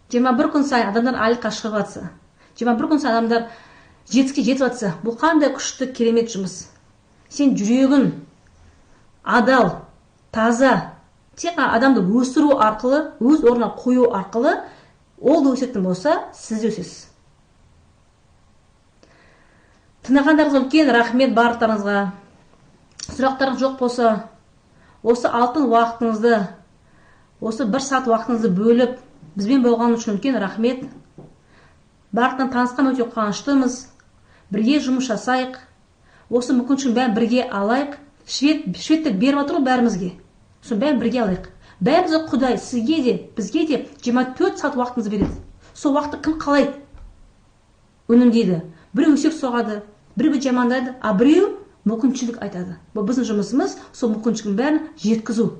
Жиырма бір күн сайын адамдар айлыққа шығып жатса, 21 күн сайын адамдар жетістікке жетіп жатса, бұл қандай күшті керемет жұмыс. Сен жүрегін адал, таза, тек адамды өсіру арқылы, өз орнына қою арқылы, ол да өсетін болса, сіз де өсесіз. Тыңдағандарыңызға үлкен рахмет барлықтарыңызға. Сұрақтарыңыз жоқ болса, осы алтын уақытыңызды, осы 1 сағат уақытыңызды бөліп, бізбен болған үшін үлкен рахмет. Барлықтан танысқан өте қуаныштымыз. Бірге жұмыс жасайық. Осы мүмкіншіліктің бәрін бірге алайық. Шведтік беріп отыр ғой бәрімізге. Соны бәрін бірге алайық. Бәрімізге Құдай сізге де, бізге де 24 сағат уақытыңызды береді. Сол уақытты кім қалайды? Өнімдейді. Біреу өсек соғады, біреу жамандайды, а біреу мүмкіншілік айтады. Бұл біздің жұмысымыз, сол мүмкіншіліктің бәрін жеткізу.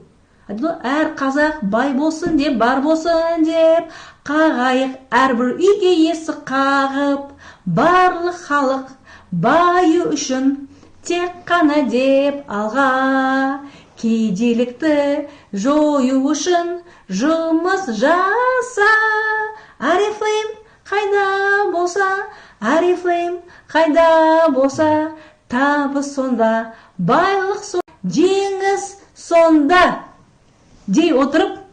Әр қазақ бай болсын деп, бар болсын деп, қағайық әрбір үйге есік қағып, барлық халық байы үшін тек қана деп алға, кедейлікті жою үшін жұмыс жаса. Арифлейм қайда болса, Арифлейм қайда болса, табыс сонда, байлық сонда, жеңіс сонда. Дей отырып,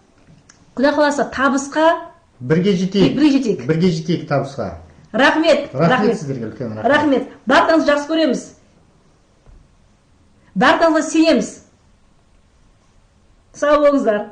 Құдай қаласа табысқа бірге жетейік. Бірге жетейік табысқа. Рахмет. Рахмет сіздерге үлкен рахмет. Рахмет. Барлығыңызды жақсы көреміз. Барлығыңызға сенеміз. Сау болыңыздар.